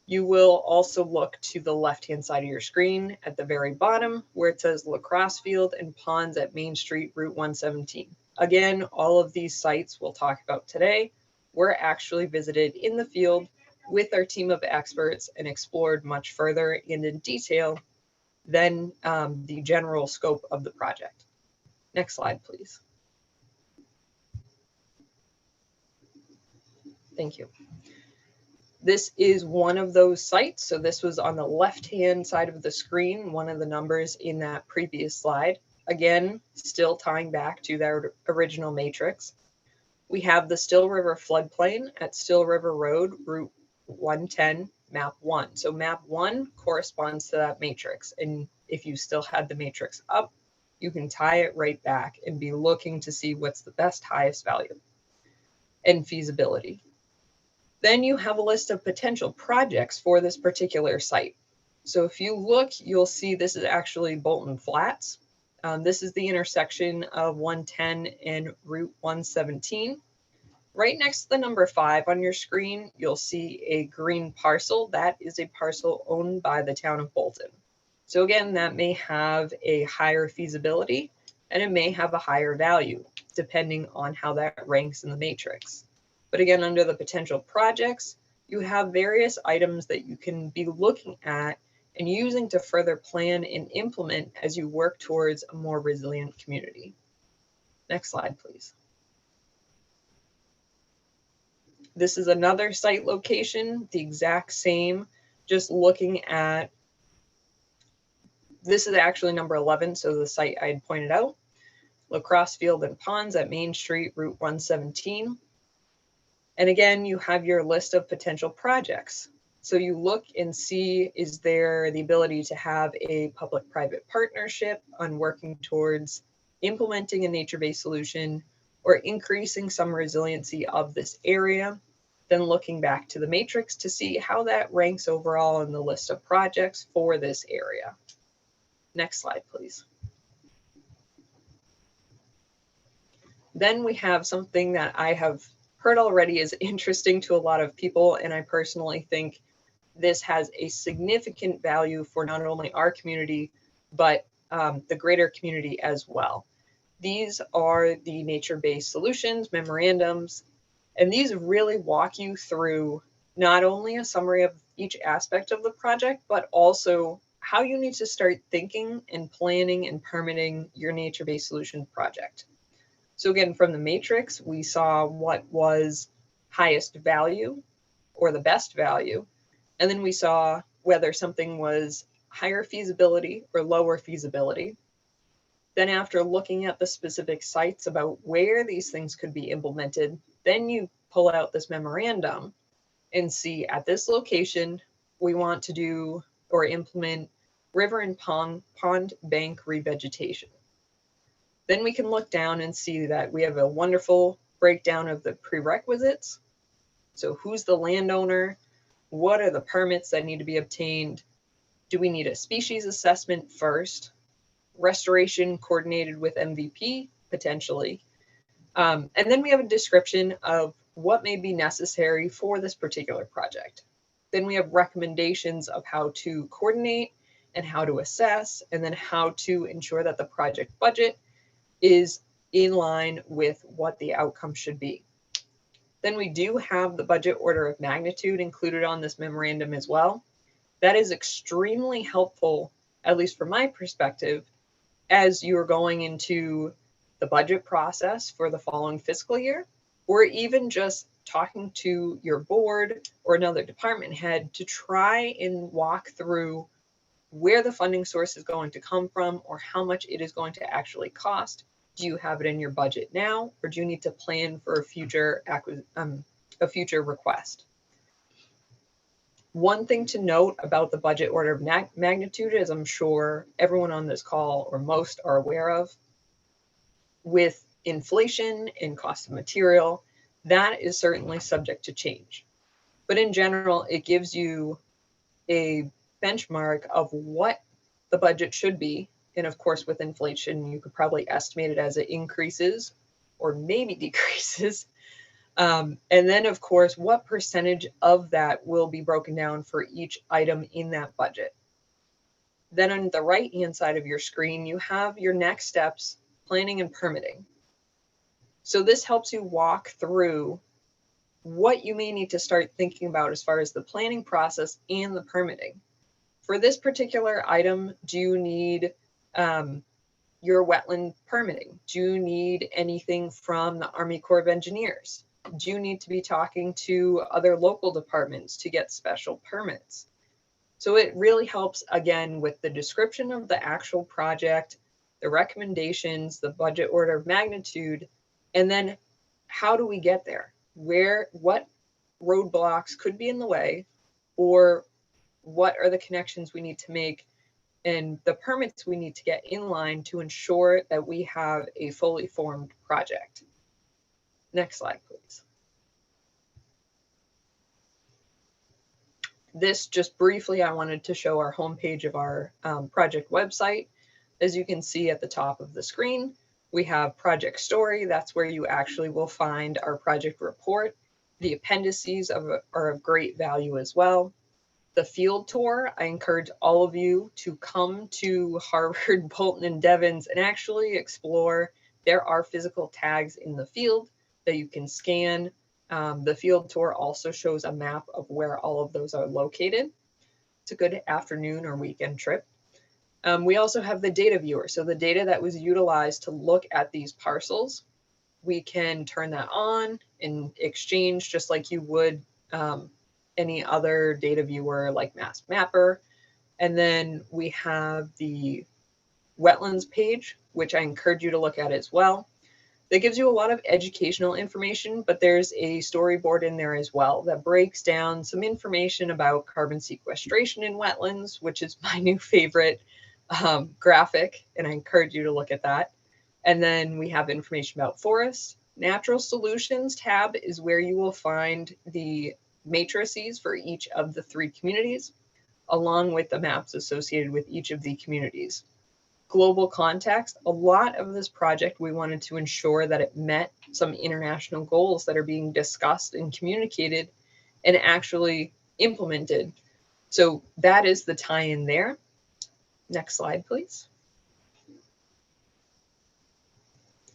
you will also look to the left-hand side of your screen at the very bottom where it says lacrosse field and ponds at Main Street, Route 117. Again, all of these sites we'll talk about today were actually visited in the field with our team of experts and explored much further and in detail than the general scope of the project. Next slide, please. Thank you. This is one of those sites. So this was on the left-hand side of the screen, one of the numbers in that previous slide. Again, still tying back to their original matrix. We have the Still River floodplain at Still River Road, Route 110, map 1. So map 1 corresponds to that matrix. And if you still had the matrix up, you can tie it right back and be looking to see what's the best, highest value and feasibility. Then you have a list of potential projects for this particular site. So if you look, you'll see this is actually Bolton Flats. This is the intersection of 110 and Route 117. Right next to the number 5 on your screen, you'll see a green parcel. That is a parcel owned by the town of Bolton. So again, that may have a higher feasibility and it may have a higher value, depending on how that ranks in the matrix. But again, under the potential projects, you have various items that you can be looking at and using to further plan and implement as you work towards a more resilient community. Next slide, please. This is another site location, the exact same, just looking at, this is actually number 11, so the site I had pointed out, lacrosse field and ponds at Main Street, Route 117. And again, you have your list of potential projects. So you look and see, is there the ability to have a public-private partnership on working towards implementing a nature-based solution or increasing some resiliency of this area? Then looking back to the matrix to see how that ranks overall in the list of projects for this area. Next slide, please. Then we have something that I have heard already is interesting to a lot of people, and I personally think this has a significant value for not only our community, but the greater community as well. These are the nature-based solutions, memorandums, and these really walk you through not only a summary of each aspect of the project, but also how you need to start thinking and planning and permitting your nature-based solution project. So again, from the matrix, we saw what was highest value or the best value. And then we saw whether something was higher feasibility or lower feasibility. Then after looking at the specific sites about where these things could be implemented, then you pull out this memorandum and see at this location, we want to do or implement river and pond bank revegetation. Then we can look down and see that we have a wonderful breakdown of the prerequisites. So who's the landowner? What are the permits that need to be obtained? Do we need a species assessment first? Restoration coordinated with MVP, potentially. And then we have a description of what may be necessary for this particular project. Then we have recommendations of how to coordinate and how to assess, and then how to ensure that the project budget is in line with what the outcome should be. Then we do have the budget order of magnitude included on this memorandum as well. That is extremely helpful, at least from my perspective, as you're going into the budget process for the following fiscal year, or even just talking to your board or another department head to try and walk through where the funding source is going to come from or how much it is going to actually cost. Do you have it in your budget now, or do you need to plan for a future request? One thing to note about the budget order of magnitude, as I'm sure everyone on this call or most are aware of, with inflation and cost of material, that is certainly subject to change. But in general, it gives you a benchmark of what the budget should be. And of course, with inflation, you could probably estimate it as it increases or maybe decreases. And then, of course, what percentage of that will be broken down for each item in that budget. Then on the right-hand side of your screen, you have your next steps, planning and permitting. So this helps you walk through what you may need to start thinking about as far as the planning process and the permitting. For this particular item, do you need your wetland permitting? Do you need anything from the Army Corps of Engineers? Do you need to be talking to other local departments to get special permits? So it really helps, again, with the description of the actual project, the recommendations, the budget order of magnitude, and then how do we get there? What roadblocks could be in the way, or what are the connections we need to make and the permits we need to get in line to ensure that we have a fully formed project. Next slide, please. This just briefly, I wanted to show our homepage of our project website. As you can see at the top of the screen, we have project story. That's where you actually will find our project report. The appendices are of great value as well. The field tour, I encourage all of you to come to Harvard, Bolton, and Devens and actually explore. There are physical tags in the field that you can scan. The field tour also shows a map of where all of those are located. It's a good afternoon or weekend trip. We also have the data viewer. So the data that was utilized to look at these parcels, we can turn that on and exchange just like you would any other data viewer like Mass Mapper. And then we have the Wetlands page, which I encourage you to look at as well. That gives you a lot of educational information, but there's a storyboard in there as well that breaks down some information about carbon sequestration in wetlands, which is my new favorite graphic, and I encourage you to look at that. And then we have information about forests. Natural Solutions tab is where you will find the matrices for each of the 3 communities, along with the maps associated with each of the communities. Global context, a lot of this project, we wanted to ensure that it met some international goals that are being discussed and communicated and actually implemented. So that is the tie-in there. Next slide, please.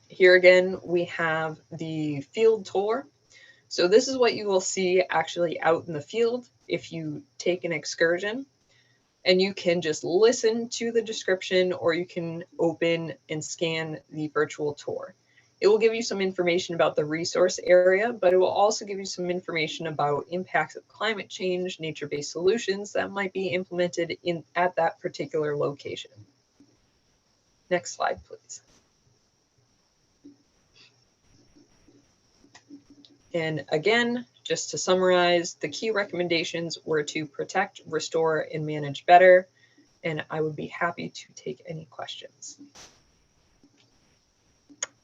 Here again, we have the field tour. So this is what you will see actually out in the field if you take an excursion, and you can just listen to the description or you can open and scan the virtual tour. It will give you some information about the resource area, but it will also give you some information about impacts of climate change, nature-based solutions that might be implemented at that particular location. Next slide, please. And again, just to summarize, the key recommendations were to protect, restore, and manage better. And I would be happy to take any questions.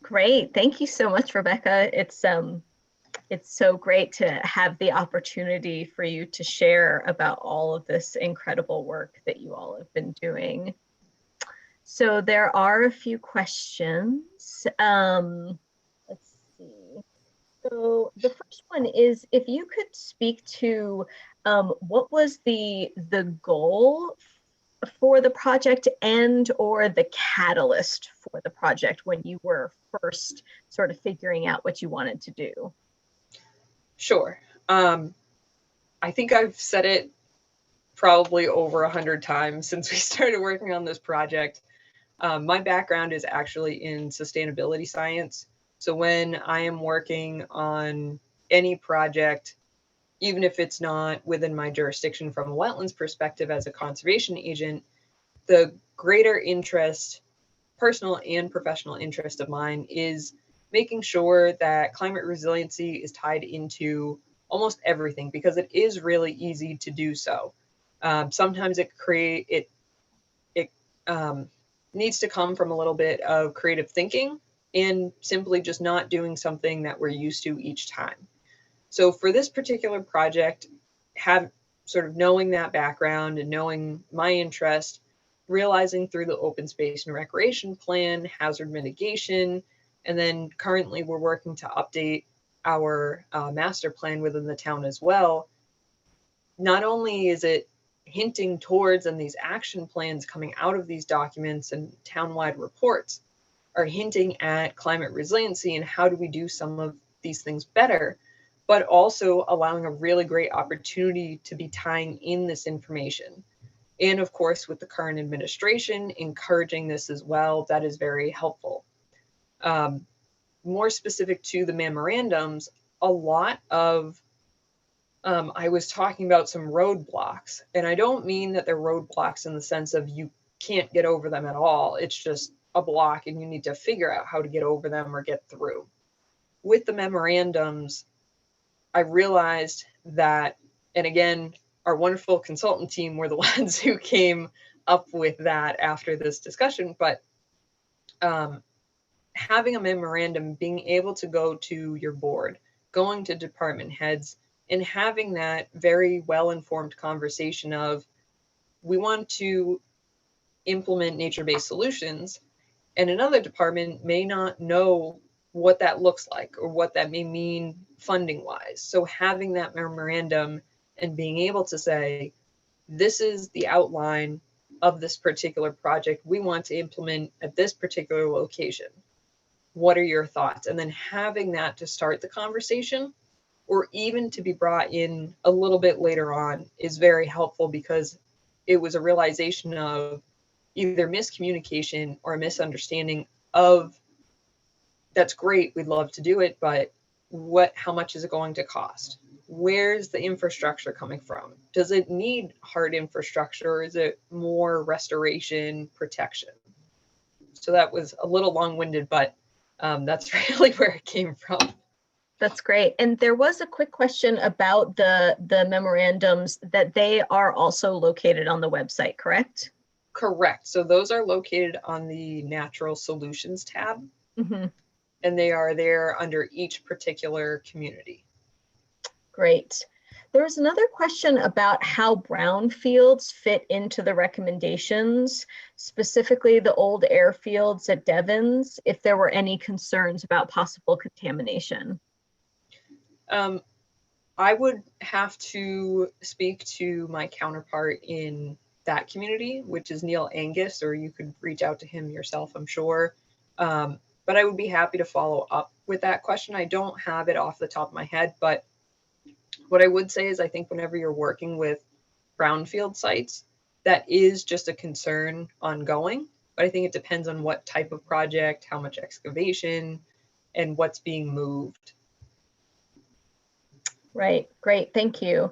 Great. Thank you so much, Rebecca. It's so great to have the opportunity for you to share about all of this incredible work that you all have been doing. So there are a few questions. Let's see. So the first one is, if you could speak to what was the goal for the project and or the catalyst for the project when you were first sort of figuring out what you wanted to do? Sure. I think I've said it probably over 100 times since we started working on this project. My background is actually in sustainability science. So when I am working on any project, even if it's not within my jurisdiction from a wetlands perspective as a conservation agent, the greater interest, personal and professional interest of mine, is making sure that climate resiliency is tied into almost everything, because it is really easy to do so. Sometimes it needs to come from a little bit of creative thinking and simply just not doing something that we're used to each time. So for this particular project, sort of knowing that background and knowing my interest, realizing through the open space and recreation plan, hazard mitigation, and then currently we're working to update our master plan within the town as well. Not only is it hinting towards, and these action plans coming out of these documents and townwide reports are hinting at climate resiliency and how do we do some of these things better, but also allowing a really great opportunity to be tying in this information. And of course, with the current administration encouraging this as well, that is very helpful. More specific to the memorandums, a lot of I was talking about some roadblocks, and I don't mean that they're roadblocks in the sense of you can't get over them at all. It's just a block and you need to figure out how to get over them or get through. With the memorandums, I realized that, and again, our wonderful consultant team were the ones who came up with that after this discussion, but having a memorandum, being able to go to your board, going to department heads, and having that very well-informed conversation of, we want to implement nature-based solutions, and another department may not know what that looks like or what that may mean funding-wise. So having that memorandum and being able to say, this is the outline of this particular project we want to implement at this particular location. What are your thoughts? And then having that to start the conversation, or even to be brought in a little bit later on, is very helpful, because it was a realization of either miscommunication or a misunderstanding of, that's great, we'd love to do it, but how much is it going to cost? Where's the infrastructure coming from? Does it need hard infrastructure, or is it more restoration protection? So that was a little long-winded, but that's really where it came from. That's great. And there was a quick question about the memorandums, that they are also located on the website, correct? Correct. So those are located on the Natural Solutions tab, and they are there under each particular community. Great. There was another question about how brownfields fit into the recommendations, specifically the old airfields at Devons, if there were any concerns about possible contamination. I would have to speak to my counterpart in that community, which is Neil Angus, or you could reach out to him yourself, I'm sure. But I would be happy to follow up with that question. I don't have it off the top of my head, but what I would say is, I think whenever you're working with brownfield sites, that is just a concern ongoing. But I think it depends on what type of project, how much excavation, and what's being moved. Right, great, thank you.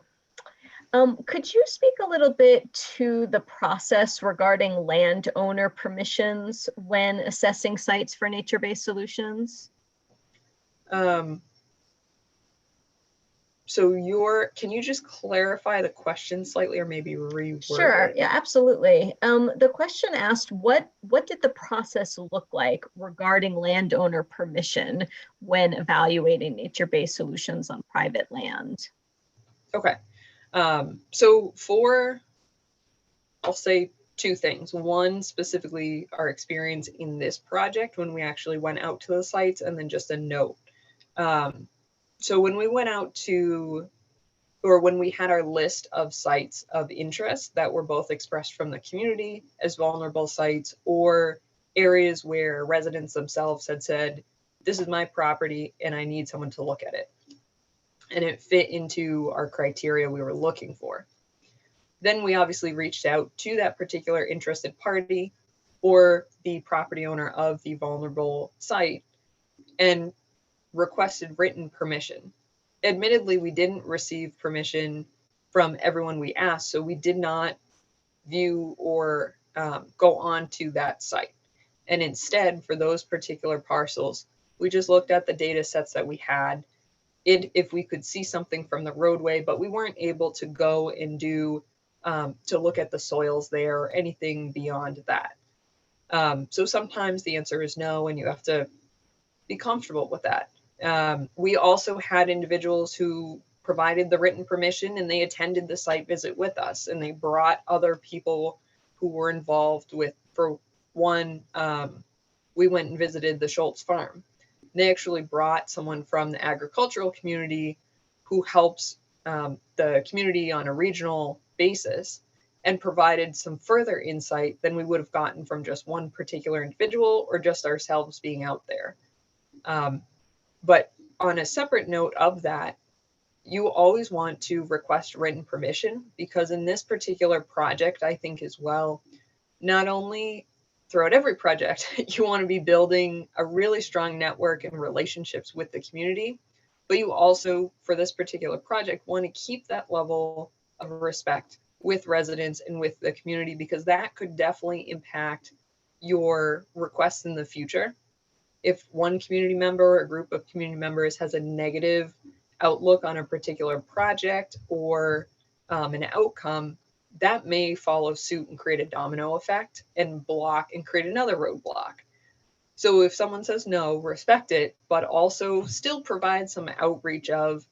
Could you speak a little bit to the process regarding landowner permissions when assessing sites for nature-based solutions? So can you just clarify the question slightly, or maybe reword Sure, it? yeah, absolutely. The question asked, what did the process look like regarding landowner permission when evaluating nature-based solutions on private land? Okay. I'll say two things. One, specifically our experience in this project when we actually went out to the sites, and then just a note. So when we went out to, or when we had our list of sites of interest that were both expressed from the community as vulnerable sites, or areas where residents themselves had said, this is my property and I need someone to look at it, and it fit into our criteria we were looking for. Then we obviously reached out to that particular interested party or the property owner of the vulnerable site and requested written permission. Admittedly, we didn't receive permission from everyone we asked, so we did not view or go on to that site. And instead, for those particular parcels, we just looked at the data sets that we had, if we could see something from the roadway, but we weren't able to go and do to look at the soils there or anything beyond that. So sometimes the answer is no, and you have to be comfortable with that. We also had individuals who provided the written permission, and they attended the site visit with us, and they brought other people who were involved with, for one, we went and visited the Schultz farm. They actually brought someone from the agricultural community who helps the community on a regional basis, and provided some further insight than we would have gotten from just one particular individual or just ourselves being out there. But on a separate note of that, you always want to request written permission, because in this particular project, I think as well, not only throughout every project, you want to be building a really strong network and relationships with the community, but you also, for this particular project, want to keep that level of respect with residents and with the community, because that could definitely impact your requests in the future. If one community member or a group of community members has a negative outlook on a particular project or an outcome, that may follow suit and create a domino effect and block and create another roadblock. So if someone says no, respect it, but also still provide some outreach of,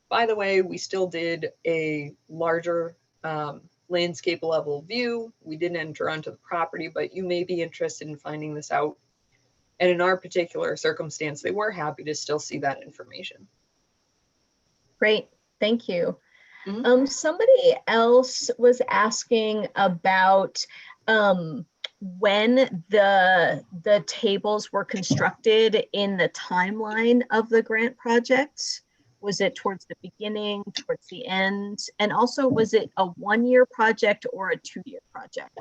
by the way, we still did a larger landscape level view. We didn't enter onto the property, but you may be interested in finding this out. And in our particular circumstance, they were happy to still see that information. Great, thank you. Somebody else was asking about when the tables were constructed in the timeline of the grant project. Was it towards the beginning, towards the end? And also, was it a 1-year project or a 2-year project?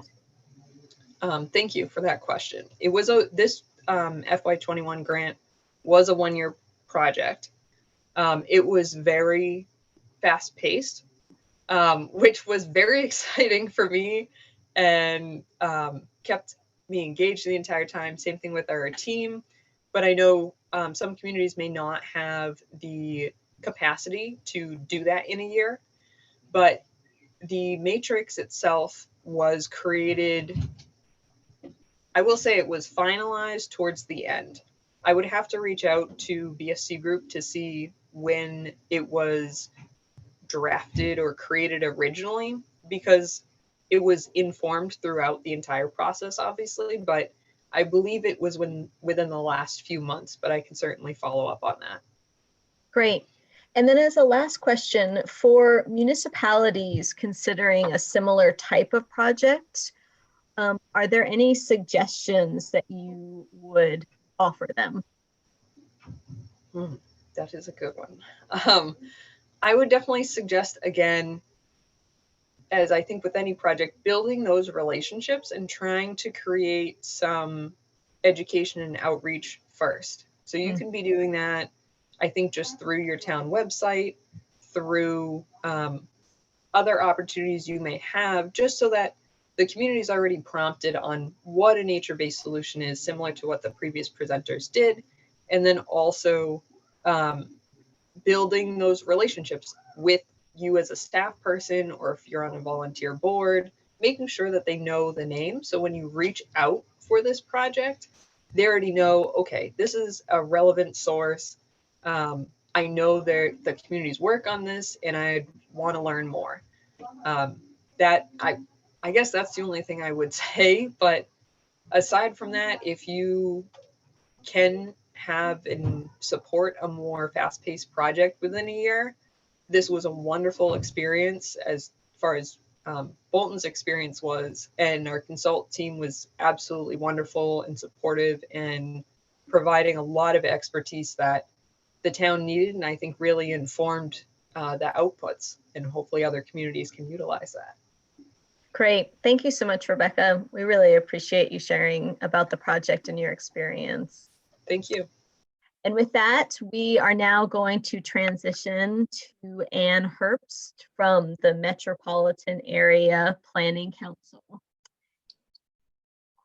Thank you for that question. It was this FY21 grant was a 1-year project. It was very fast paced, which was very exciting for me and kept me engaged the entire time. Same thing with our team. But I know some communities may not have the capacity to do that in a year. But the matrix itself was created, I will say it was finalized towards the end. I would have to reach out to BSC Group to see when it was drafted or created originally, because it was informed throughout the entire process, obviously, but I believe it was within the last few months, but I can certainly follow up on that. Great. And then as a last question, for municipalities considering a similar type of project, are there any suggestions that you would offer them? That is a good one. I would definitely suggest, again, as I think with any project, building those relationships and trying to create some education and outreach first. So you can be doing that, I think, just through your town website, through other opportunities you may have, just so that the community is already prompted on what a nature-based solution is, similar to what the previous presenters did. And then also building those relationships with you as a staff person, or if you're on a volunteer board, making sure that they know the name. So when you reach out for this project, they already know, okay, this is a relevant source. I know the community's work on this and I want to learn more. I guess that's the only thing I would say. But aside from that, if you can have and support a more fast-paced project within a year, this was a wonderful experience as far as Bolton's experience was, and our consult team was absolutely wonderful and supportive and providing a lot of expertise that the town needed, and I think really informed the outputs, and hopefully other communities can utilize that. Great. Thank you so much, Rebecca. We really appreciate you sharing about the project and your experience. Thank you. And with that, we are now going to transition to Ann Herbst from the Metropolitan Area Planning Council.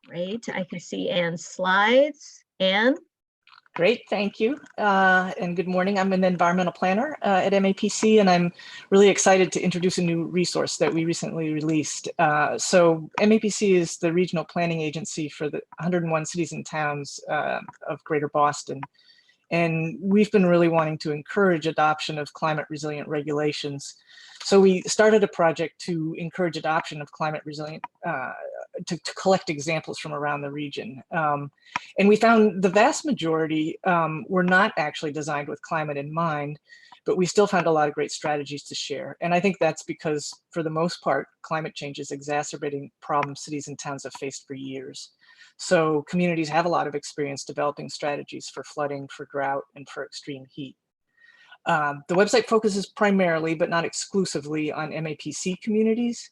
Great. I can see Ann's slides. Ann? Great, thank you. And good morning. I'm an environmental planner at MAPC, and I'm really excited to introduce a new resource that we recently released. So MAPC is the regional planning agency for the 101 cities and towns of Greater Boston. And we've been really wanting to encourage adoption of climate resilient regulations. So we started a project to encourage adoption of climate resilient, to collect examples from around the region. And we found the vast majority were not actually designed with climate in mind, but we still found a lot of great strategies to share. And I think that's because, for the most part, climate change is exacerbating problems cities and towns have faced for years. So communities have a lot of experience developing strategies for flooding, for drought, and for extreme heat. The website focuses primarily, but not exclusively, on MAPC communities,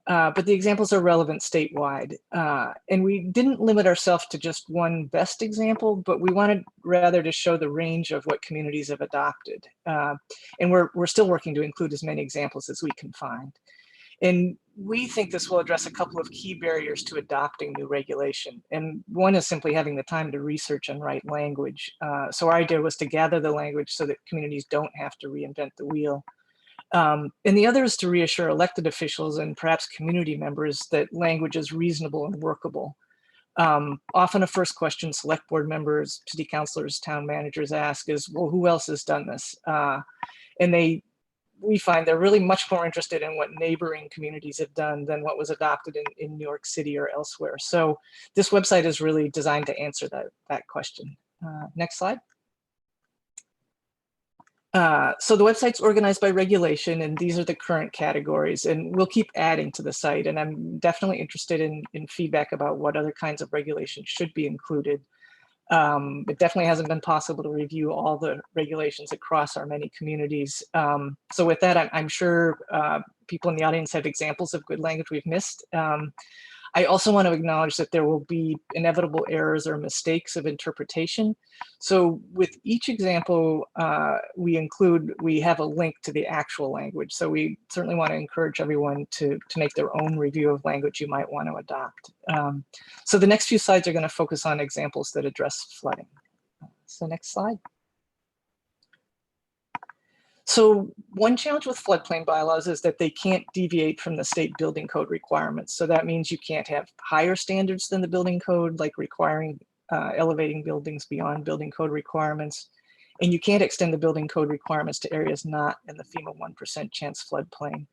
but the examples are relevant statewide. And we didn't limit ourselves to just one best example, but we wanted rather to show the range of what communities have adopted. And we're still working to include as many examples as we can find. And we think this will address a couple of key barriers to adopting new regulation. And one is simply having the time to research and write language. So our idea was to gather the language so that communities don't have to reinvent the wheel. And the other is to reassure elected officials and perhaps community members that language is reasonable and workable. Often a first question select board members, city councilors, town managers ask is, well, who else has done this? And we find they're really much more interested in what neighboring communities have done than what was adopted in New York City or elsewhere. So this website is really designed to answer that question. Next slide. So the website's organized by regulation, and these are the current categories, and we'll keep adding to the site. And I'm definitely interested in feedback about what other kinds of regulations should be included. It definitely hasn't been possible to review all the regulations across our many communities. So with that, I'm sure people in the audience have examples of good language we've missed. I also want to acknowledge that there will be inevitable errors or mistakes of interpretation. So with each example we have a link to the actual language. So we certainly want to encourage everyone to make their own review of language you might want to adopt. So the next few slides are going to focus on examples that address flooding. So next slide. So one challenge with floodplain bylaws is that they can't deviate from the state building code requirements. So that means you can't have higher standards than the building code, like requiring elevating buildings beyond building code requirements. And you can't extend the building code requirements to areas not in the FEMA 1% chance floodplain.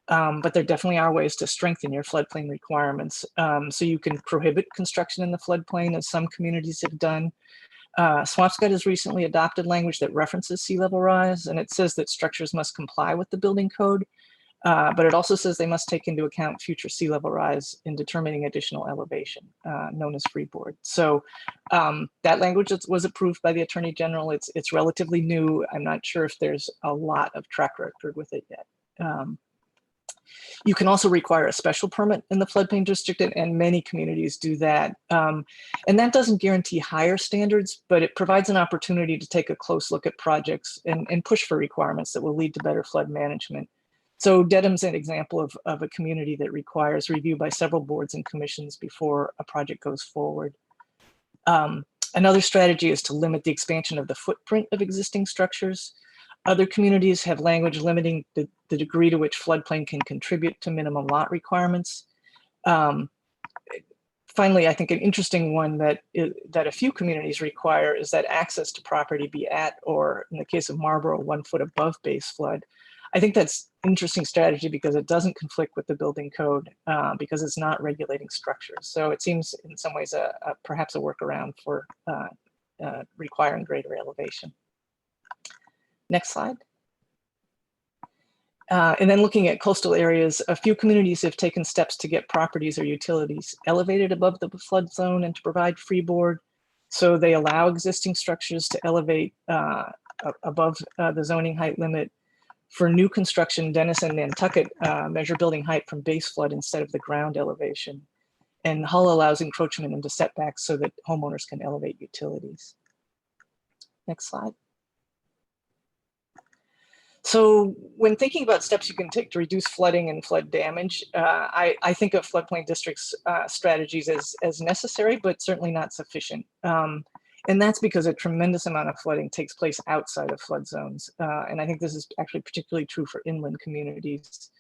But there definitely are ways to strengthen your floodplain requirements. So you can prohibit construction in the floodplain, as some communities have done. Swampscott has recently adopted language that references sea level rise, and it says that structures must comply with the building code, but it also says they must take into account future sea level rise in determining additional elevation, known as freeboard. So that language was approved by the Attorney General. It's relatively new. I'm not sure if there's a lot of track record with it yet. You can also require a special permit in the floodplain district, and many communities do that. And that doesn't guarantee higher standards, but it provides an opportunity to take a close look at projects and push for requirements that will lead to better flood management. So Dedham's an example of a community that requires review by several boards and commissions before a project goes forward. Another strategy is to limit the expansion of the footprint of existing structures. Other communities have language limiting the degree to which floodplain can contribute to minimum lot requirements. Finally, I think an interesting one that a few communities require is that access to property be at, or in the case of Marlborough, 1 foot above base flood. I think that's an interesting strategy because it doesn't conflict with the building code because it's not regulating structures. So it seems in some ways perhaps a workaround for requiring greater elevation. Next slide. And then looking at coastal areas, a few communities have taken steps to get properties or utilities elevated above the flood zone and to provide freeboard. So they allow existing structures to elevate above the zoning height limit. For new construction, Dennis and Nantucket measure building height from base flood instead of the ground elevation. And Hull allows encroachment into setbacks so that homeowners can elevate utilities. Next slide. So when thinking about steps you can take to reduce flooding and flood damage, I think of floodplain districts strategies as necessary, but certainly not sufficient. And that's because a tremendous amount of flooding takes place outside of flood zones. And I think this is actually particularly true for inland communities.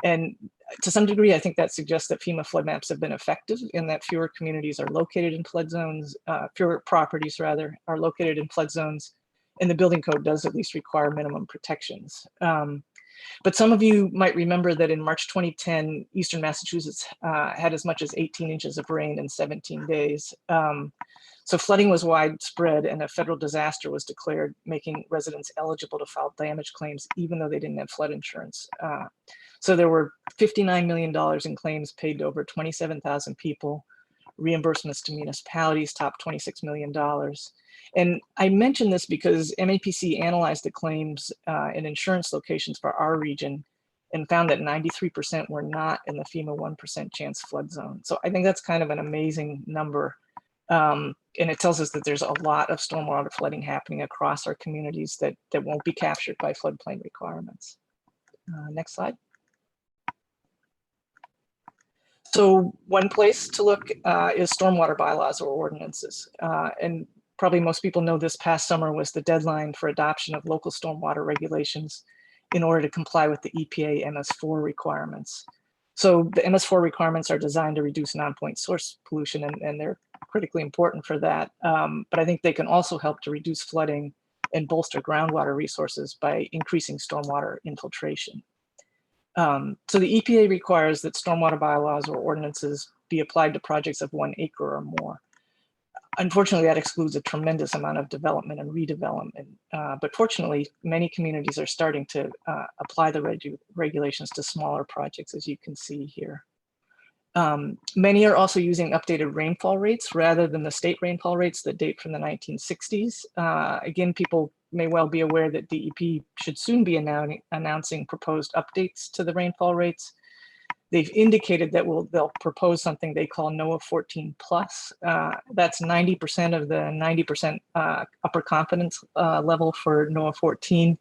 And to some degree, I think that suggests that FEMA flood maps have been effective in that fewer communities are located in flood zones, fewer properties rather, are located in flood zones. And the building code does at least require minimum protections. But some of you might remember that in March 2010, Eastern Massachusetts had as much as 18 inches of rain in 17 days. So flooding was widespread and a federal disaster was declared, making residents eligible to file damage claims even though they didn't have flood insurance. So there were $59 million in claims paid to over 27,000 people. Reimbursements to municipalities topped $26 million. And I mention this because MAPC analyzed the claims in insurance locations for our region and found that 93% were not in the FEMA 1% chance flood zone. So I think that's kind of an amazing number. And it tells us that there's a lot of stormwater flooding happening across our communities that won't be captured by floodplain requirements. Next slide. So one place to look is stormwater bylaws or ordinances. And probably most people know this past summer was the deadline for adoption of local stormwater regulations in order to comply with the EPA MS4 requirements. So the MS4 requirements are designed to reduce non-point source pollution, and they're critically important for that. But I think they can also help to reduce flooding and bolster groundwater resources by increasing stormwater infiltration. So the EPA requires that stormwater bylaws or ordinances be applied to projects of 1 acre or more. Unfortunately, that excludes a tremendous amount of development and redevelopment. But fortunately, many communities are starting to apply the regulations to smaller projects, as you can see here. Many are also using updated rainfall rates rather than the state rainfall rates that date from the 1960s. Again, people may well be aware that DEP should soon be announcing proposed updates to the rainfall rates. They've indicated that they'll propose something they call NOAA 14 plus. That's 90% of the 90% upper confidence level for NOAA 14.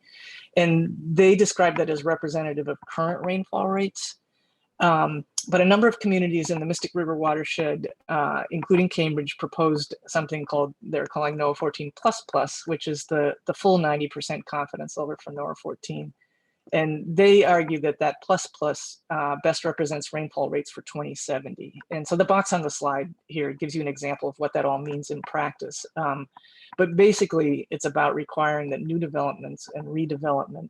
And they describe that as representative of current rainfall rates. But a number of communities in the Mystic River watershed, including Cambridge, proposed something they're calling NOAA 14 plus plus, which is the full 90% confidence level for NOAA 14. And they argue that that plus plus best represents rainfall rates for 2070. And so the box on the slide here gives you an example of what that all means in practice. But basically, it's about requiring that new developments and redevelopment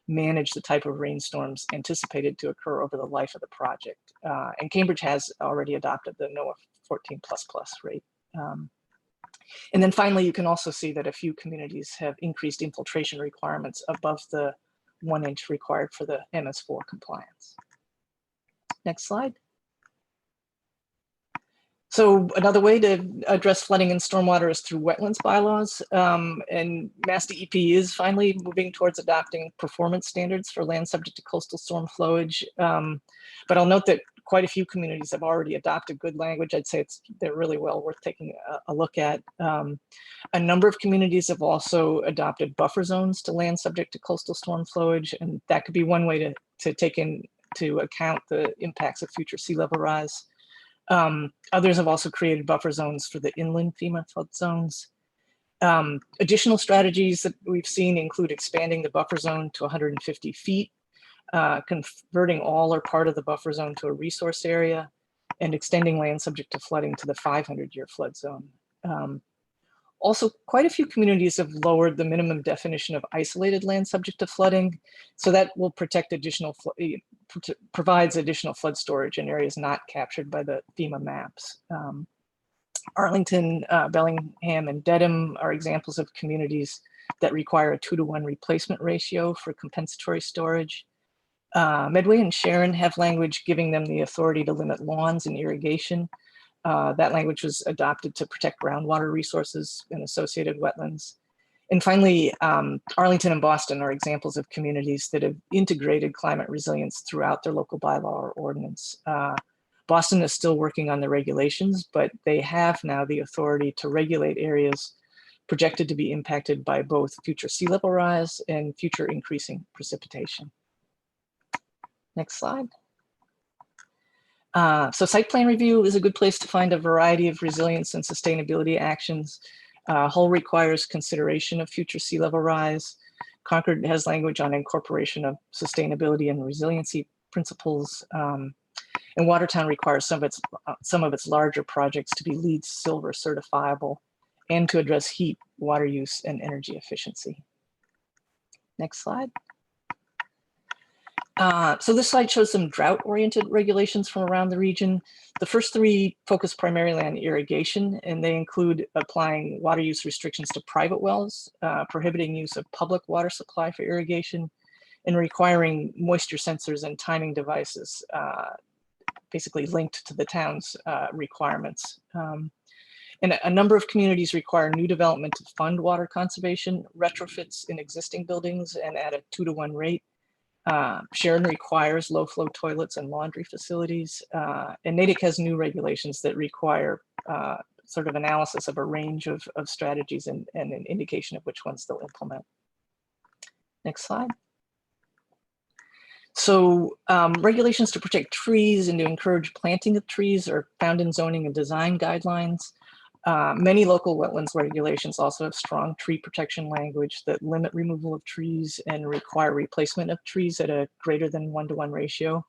manage the type of rainstorms anticipated to occur over the life of the project. And Cambridge has already adopted the NOAA 14 plus plus rate. And then finally, you can also see that a few communities have increased infiltration requirements above the 1 inch required for the MS4 compliance. Next slide. So another way to address flooding and stormwater is through wetlands bylaws. And Mass DEP is finally moving towards adopting performance standards for land subject to coastal storm flowage. But I'll note that quite a few communities have already adopted good language. I'd say they're really well worth taking a look at. A number of communities have also adopted buffer zones to land subject to coastal storm flowage, and that could be one way to take into account the impacts of future sea level rise. Others have also created buffer zones for the inland FEMA flood zones. Additional strategies that we've seen include expanding the buffer zone to 150 feet, converting all or part of the buffer zone to a resource area, and extending land subject to flooding to the 500-year flood zone. Also, quite a few communities have lowered the minimum definition of isolated land subject to flooding, so that will protect provides additional flood storage in areas not captured by the FEMA maps. Arlington, Bellingham, and Dedham are examples of communities that require a 2-to-1 replacement ratio for compensatory storage. Medway and Sharon have language giving them the authority to limit lawns and irrigation. That language was adopted to protect groundwater resources and associated wetlands. And finally, Arlington and Boston are examples of communities that have integrated climate resilience throughout their local bylaw or ordinance. Boston is still working on the regulations, but they have now the authority to regulate areas projected to be impacted by both future sea level rise and future increasing precipitation. Next slide. So site plan review is a good place to find a variety of resilience and sustainability actions. Hull requires consideration of future sea level rise. Concord has language on incorporation of sustainability and resiliency principles. And Watertown requires some of its larger projects to be LEED Silver certifiable and to address heat, water use, and energy efficiency. Next slide. So this slide shows some drought-oriented regulations from around the region. The first 3 focus primarily on irrigation, and they include applying water use restrictions to private wells, prohibiting use of public water supply for irrigation, and requiring moisture sensors and timing devices, basically linked to the town's requirements. And a number of communities require new development to fund water conservation, retrofits in existing buildings, and at a 2-to-1 rate. Sharon requires low flow toilets and laundry facilities, and Natick has new regulations that require sort of analysis of a range of strategies and an indication of which ones they'll implement. Next slide. So regulations to protect trees and to encourage planting of trees are found in zoning and design guidelines. Many local wetlands regulations also have strong tree protection language that limit removal of trees and require replacement of trees at a greater than 1-to-1 ratio.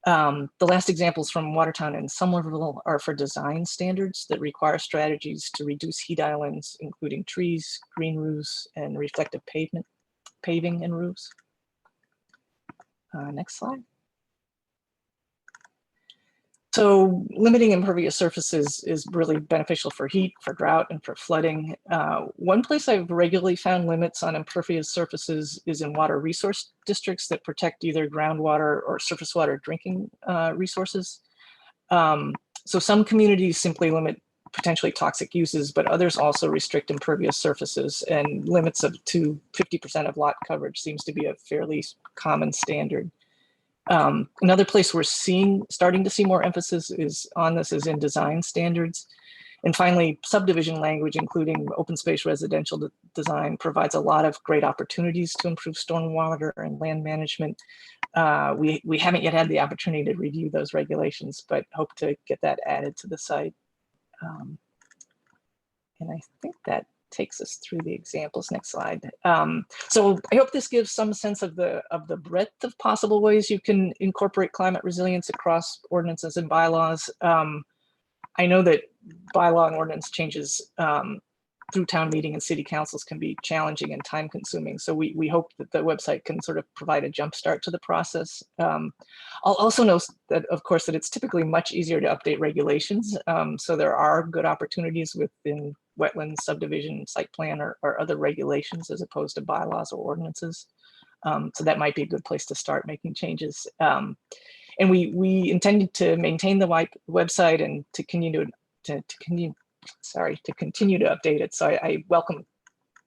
The last examples from Watertown and Somerville are for design standards that require strategies to reduce heat islands, including trees, green roofs, and reflective paving and roofs. Next slide. So limiting impervious surfaces is really beneficial for heat, for drought, and for flooding. One place I've regularly found limits on impervious surfaces is in water resource districts that protect either groundwater or surface water drinking resources. So some communities simply limit potentially toxic uses, but others also restrict impervious surfaces, and limits up to 50% of lot coverage seems to be a fairly common standard. Another place we're starting to see more emphasis is in design standards. And finally, subdivision language, including open space residential design, provides a lot of great opportunities to improve stormwater and land management. We haven't yet had the opportunity to review those regulations, but hope to get that added to the site. And I think that takes us through the examples. Next slide. So I hope this gives some sense of the breadth of possible ways you can incorporate climate resilience across ordinances and bylaws. I know that bylaw and ordinance changes through town meeting and city councils can be challenging and time consuming. So we hope that the website can sort of provide a jump start to the process. I'll also note that, of course, that it's typically much easier to update regulations. So there are good opportunities within wetlands, subdivision, site plan, or other regulations as opposed to bylaws or ordinances. So that might be a good place to start making changes. And and we intended to maintain the website and to continue to continue to update it. So I welcome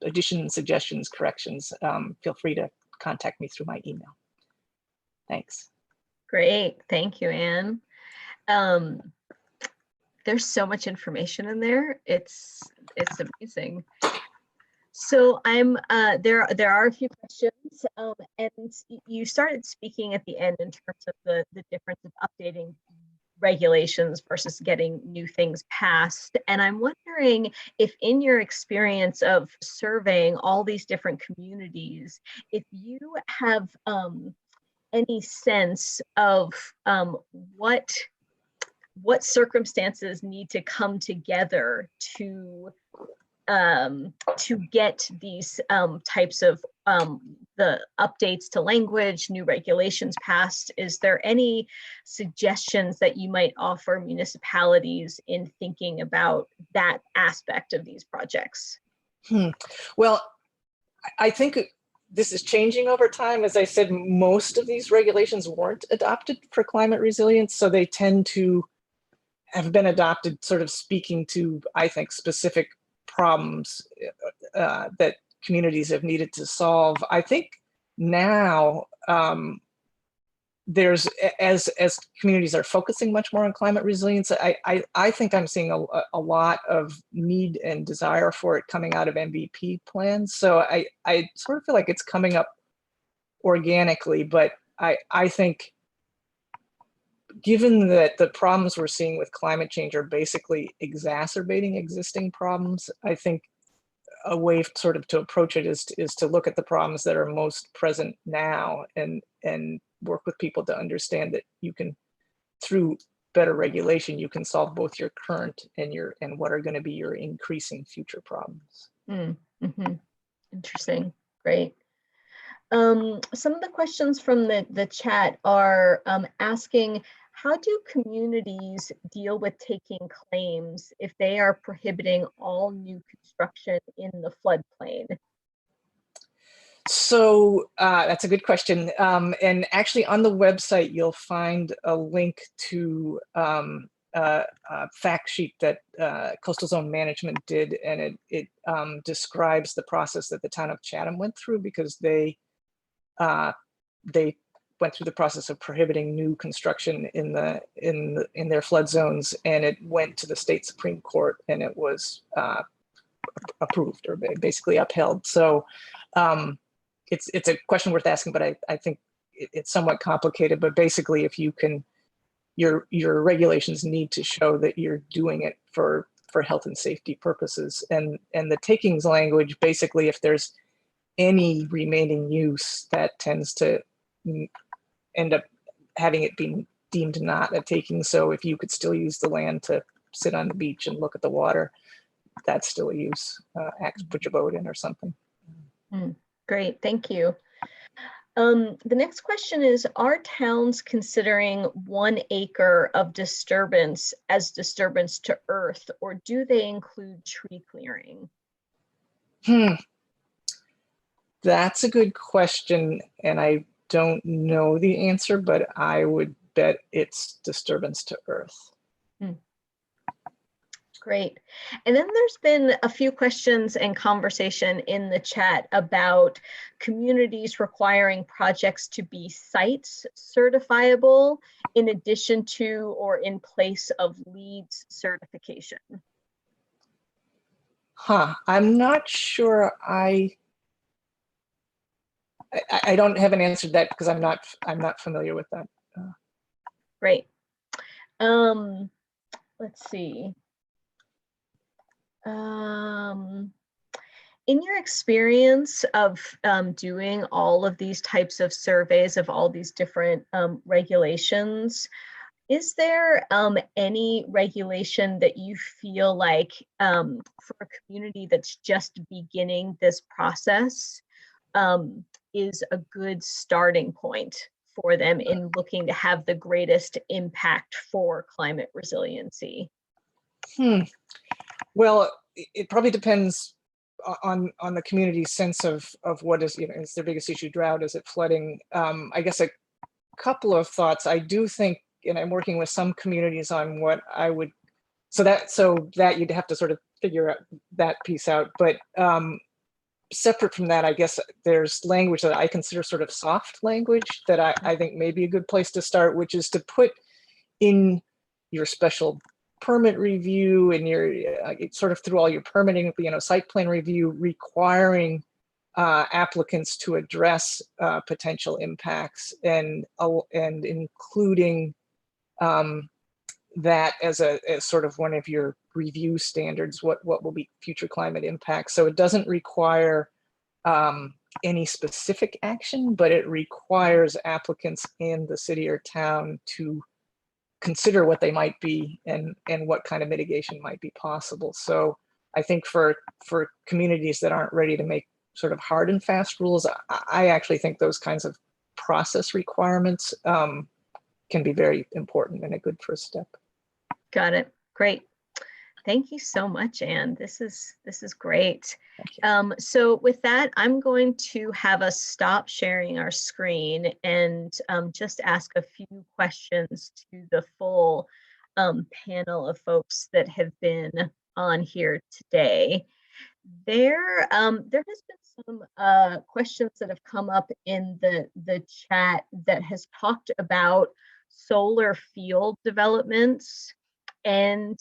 additions, suggestions, corrections. Feel free to contact me through my email. Thanks. Great, thank you, Anne. There's so much information in there. It's amazing. So there are a few questions, and you started speaking at the end in terms of the difference of updating regulations versus getting new things passed. And I'm wondering if in your experience of surveying all these different communities, if you have any sense of what circumstances need to come together to get these types of the updates to language, new regulations passed. Is there any suggestions that you might offer municipalities in thinking about that aspect of these projects? Well, I think this is changing over time. As I said, most of these regulations weren't adopted for climate resilience, so they tend to have been adopted sort of speaking to, I think, specific problems that communities have needed to solve. I think now there's, as communities are focusing much more on climate resilience, I think I'm seeing a lot of need and desire for it coming out of MVP plans. So I sort of feel like it's coming up organically, but I think given that the problems we're seeing with climate change are basically exacerbating existing problems, I think a way sort of to approach it is to look at the problems that are most present now and work with people to understand that you can, through better regulation, you can solve both your current and what are going to be your increasing future problems. Mm-hmm. Interesting. Great. Some of the questions from the chat are asking, how do communities deal with taking claims if they are prohibiting all new construction in the floodplain? So that's a good question. And actually on the website, you'll find a link to a fact sheet that Coastal Zone Management did, and it describes the process that the town of Chatham went through, because they went through the process of prohibiting new construction in their flood zones, and it went to the state Supreme Court, and it was approved or basically upheld. So it's a question worth asking, but I think it's somewhat complicated. But basically, if you can, your regulations need to show that you're doing it for health and safety purposes, and the takings language, basically, if there's any remaining use, that tends to end up having it being deemed not a taking. So if you could still use the land to sit on the beach and look at the water, that's still a use. Put your boat in or something. Great, thank you. The next question is, are towns considering 1 acre of disturbance as disturbance to earth, or do they include tree clearing? That's a good question, and I don't know the answer, but I would bet it's disturbance to earth. Great. And then there's been a few questions and conversation in the chat about communities requiring projects to be sites certifiable in addition to or in place of LEEDs certification. I'm not sure. I don't have an answer to that because I'm not familiar with that. Great. Let's see. In your experience of doing all of these types of surveys of all these different regulations, is there any regulation that you feel like for a community that's just beginning this process is a good starting point for them in looking to have the greatest impact for climate resiliency? Well, it probably depends on the community's sense of what is, is their biggest issue drought? Is it flooding? I guess couple of thoughts. I do think, and I'm working with some communities on what I would, so that you'd have to sort of figure out that piece out. But separate from that, I guess there's language that I consider sort of soft language that I think may be a good place to start, which is to put in your special permit review and your sort of through all your permitting, site plan review, requiring applicants to address potential impacts and including that as sort of one of your review standards, what will be future climate impacts. So it doesn't require any specific action, but it requires applicants in the city or town to consider what they might be and what kind of mitigation might be possible. So I think for communities that aren't ready to make sort of hard and fast rules, I actually think those kinds of process requirements can be very important and a good first step. Got it. Great. Thank you so much, Anne. This is great. So with that, I'm going to have us stop sharing our screen and just ask a few questions to the full panel of folks that have been on here today. There has been some questions that have come up in the chat that has talked about solar field developments and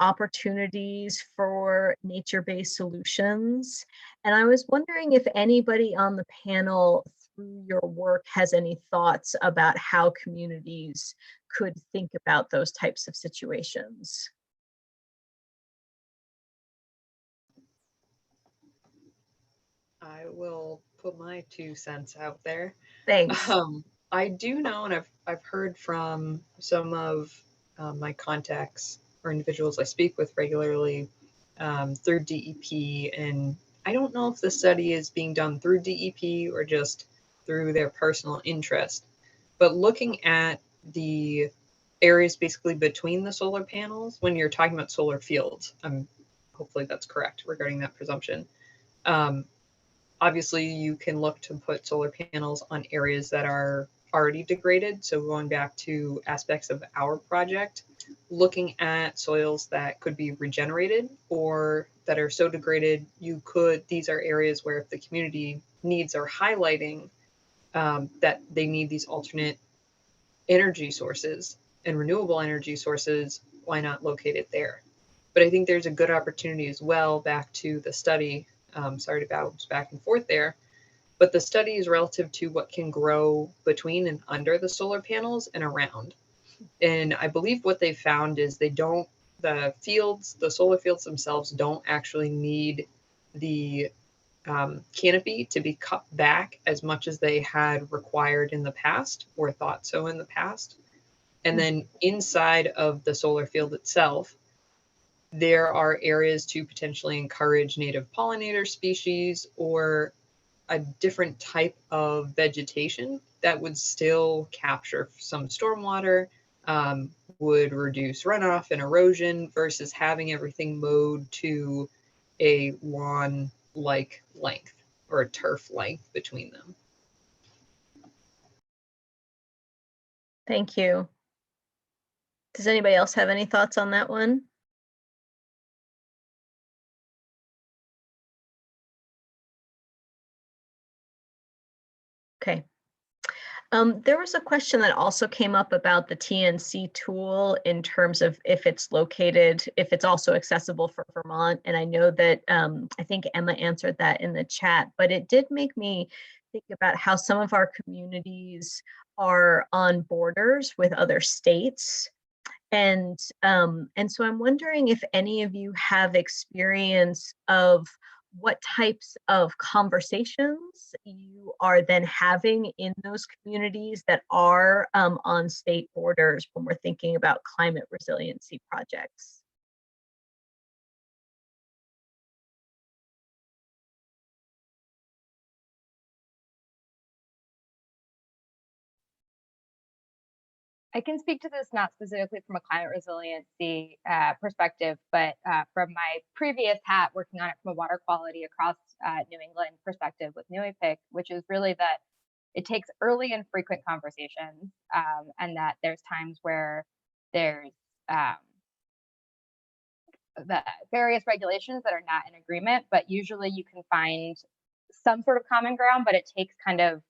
opportunities for nature-based solutions. And I was wondering if anybody on the panel through your work has any thoughts about how communities could think about those types of situations. I will put my 2 cents out there. Thanks. I do know, and I've heard from some of my contacts or individuals I speak with regularly through DEP, and I don't know if the study is being done through DEP or just through their personal interest, but looking at the areas basically between the solar panels, when you're talking about solar fields, hopefully that's correct regarding that presumption. Obviously, you can look to put solar panels on areas that are already degraded. So going back to aspects of our project, looking at soils that could be regenerated or that are so degraded, these are areas where if the community needs are highlighting that they need these alternate energy sources and renewable energy sources, why not locate it there? But I think there's a good opportunity as well, back to the study. Sorry to bounce back and forth there, but the study is relative to what can grow between and under the solar panels and around. And I believe what they found is the solar fields themselves don't actually need the canopy to be cut back as much as they had required in the past or thought so in the past. And then inside of the solar field itself, there are areas to potentially encourage native pollinator species or a different type of vegetation that would still capture some stormwater, would reduce runoff and erosion versus having everything mowed to a lawn-like length or a turf length between them. Thank you. Does anybody else have any thoughts on that one? Okay. There was a question that also came up about the TNC tool in terms of if it's also accessible for Vermont. And I know that I think Emma answered that in the chat, but it did make me think about how some of our communities are on borders with other states. And so I'm wondering if any of you have experience of what types of conversations you are then having in those communities that are on state borders when we're thinking about climate resiliency projects. I can speak to this not specifically from a climate resiliency perspective, but from my previous hat working on it from a water quality across New England perspective with NUIPIC, which is really that it takes early and frequent conversations, and that there's times where there's the various regulations that are not in agreement, but usually you can find some sort of common ground, but it takes kind of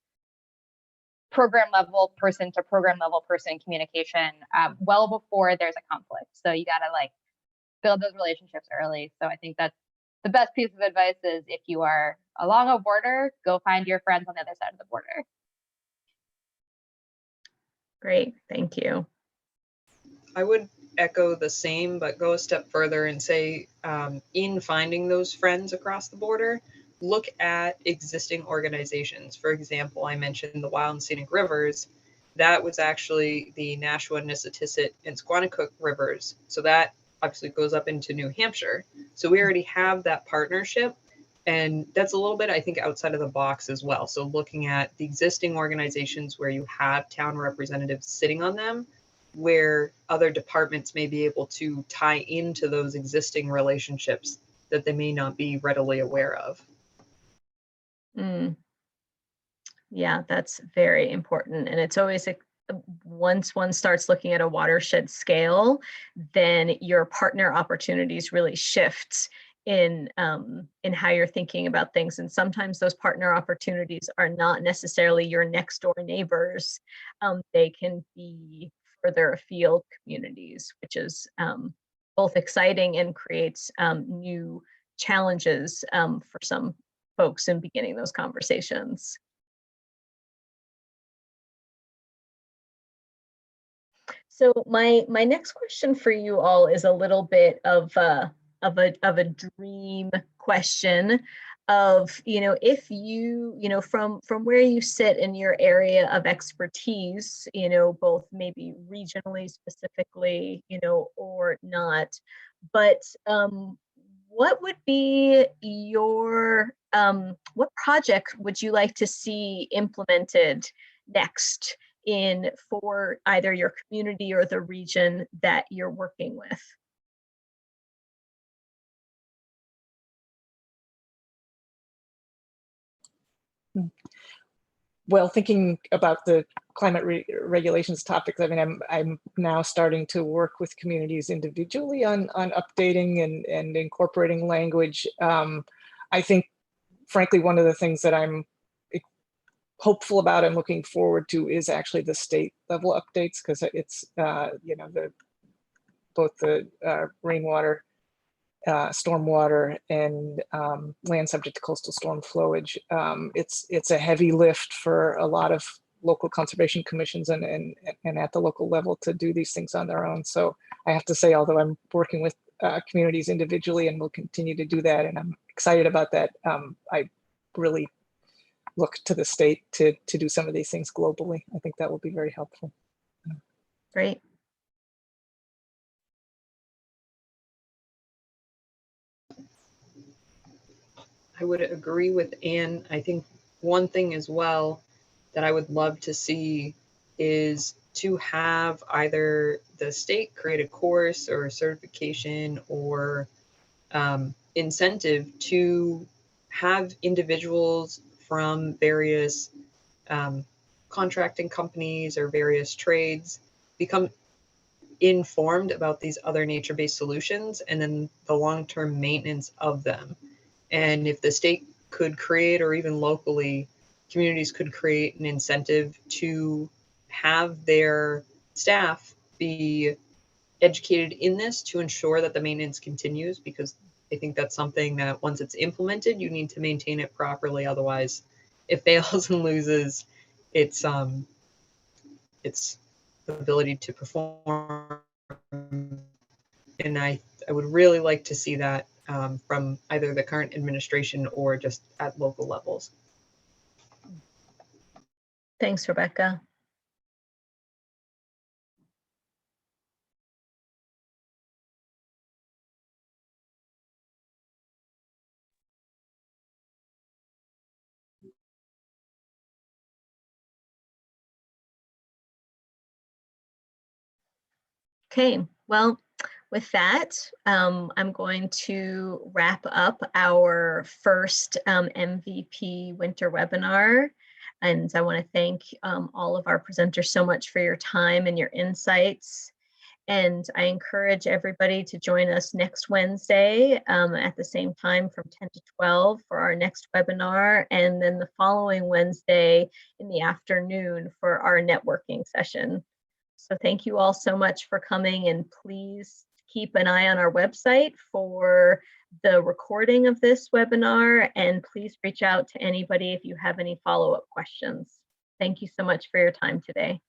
program level person to program level person communication well before there's a conflict. So you got to like build those relationships early. So I think that's the best piece of advice is if you are along a border, go find your friends on the other side of the border. Great, thank you. I would echo the same, but go a step further and say, in finding those friends across the border, look at existing organizations. For example, I mentioned the Wild and Scenic Rivers. That was actually the Nashua, Nissitissit, and Squanicook rivers. So that obviously goes up into New Hampshire. So we already have that partnership. And that's a little bit, I think, outside of the box as well. So looking at the existing organizations where you have town representatives sitting on them, where other departments may be able to tie into those existing relationships that they may not be readily aware of. Yeah, that's very important. And it's always, once one starts looking at a watershed scale, then your partner opportunities really shift in how you're thinking about things. And sometimes those partner opportunities are not necessarily your next door neighbors. They can be further afield communities, which is both exciting and creates new challenges for some folks in beginning those conversations. So my next question for you all is a little bit of a dream question of, if you, from where you sit in your area of expertise, both maybe regionally specifically, or not, but what would be your, what project would you like to see implemented next for either your community or the region that you're working with? Well, thinking about the climate regulations topics, I mean, I'm now starting to work with communities individually on updating and incorporating language. I think, frankly, one of the things that I'm hopeful about and looking forward to is actually the state level updates, because it's both the rainwater, stormwater, and land subject to coastal storm flowage. It's a heavy lift for a lot of local conservation commissions and at the local level to do these things on their own. So I have to say, although I'm working with communities individually and will continue to do that, and I'm excited about that, I really look to the state to do some of these things globally. I think that will be very helpful. Great. I would agree with Anne. I think one thing as well that I would love to see is to have either the state create a course or a certification or incentive to have individuals from various contracting companies or various trades become informed about these other nature-based solutions and then the long-term maintenance of them. And if the state could create, or even locally, communities could create an incentive to have their staff be educated in this to ensure that the maintenance continues, because I think that's something that once it's implemented, you need to maintain it properly. Otherwise, it fails and loses its ability to perform. And I would really like to see that from either the current administration or just at local levels. Thanks, Rebecca. Okay, well, with that, I'm going to wrap up our first MVP winter webinar. And I want to thank all of our presenters so much for your time and your insights. And I encourage everybody to join us next Wednesday at the same time from 10 to 12 for our next webinar, and then the following Wednesday in the afternoon for our networking session. So thank you all so much for coming, and please keep an eye on our website for the recording of this webinar, and please reach out to anybody if you have any follow-up questions. Thank you so much for your time today.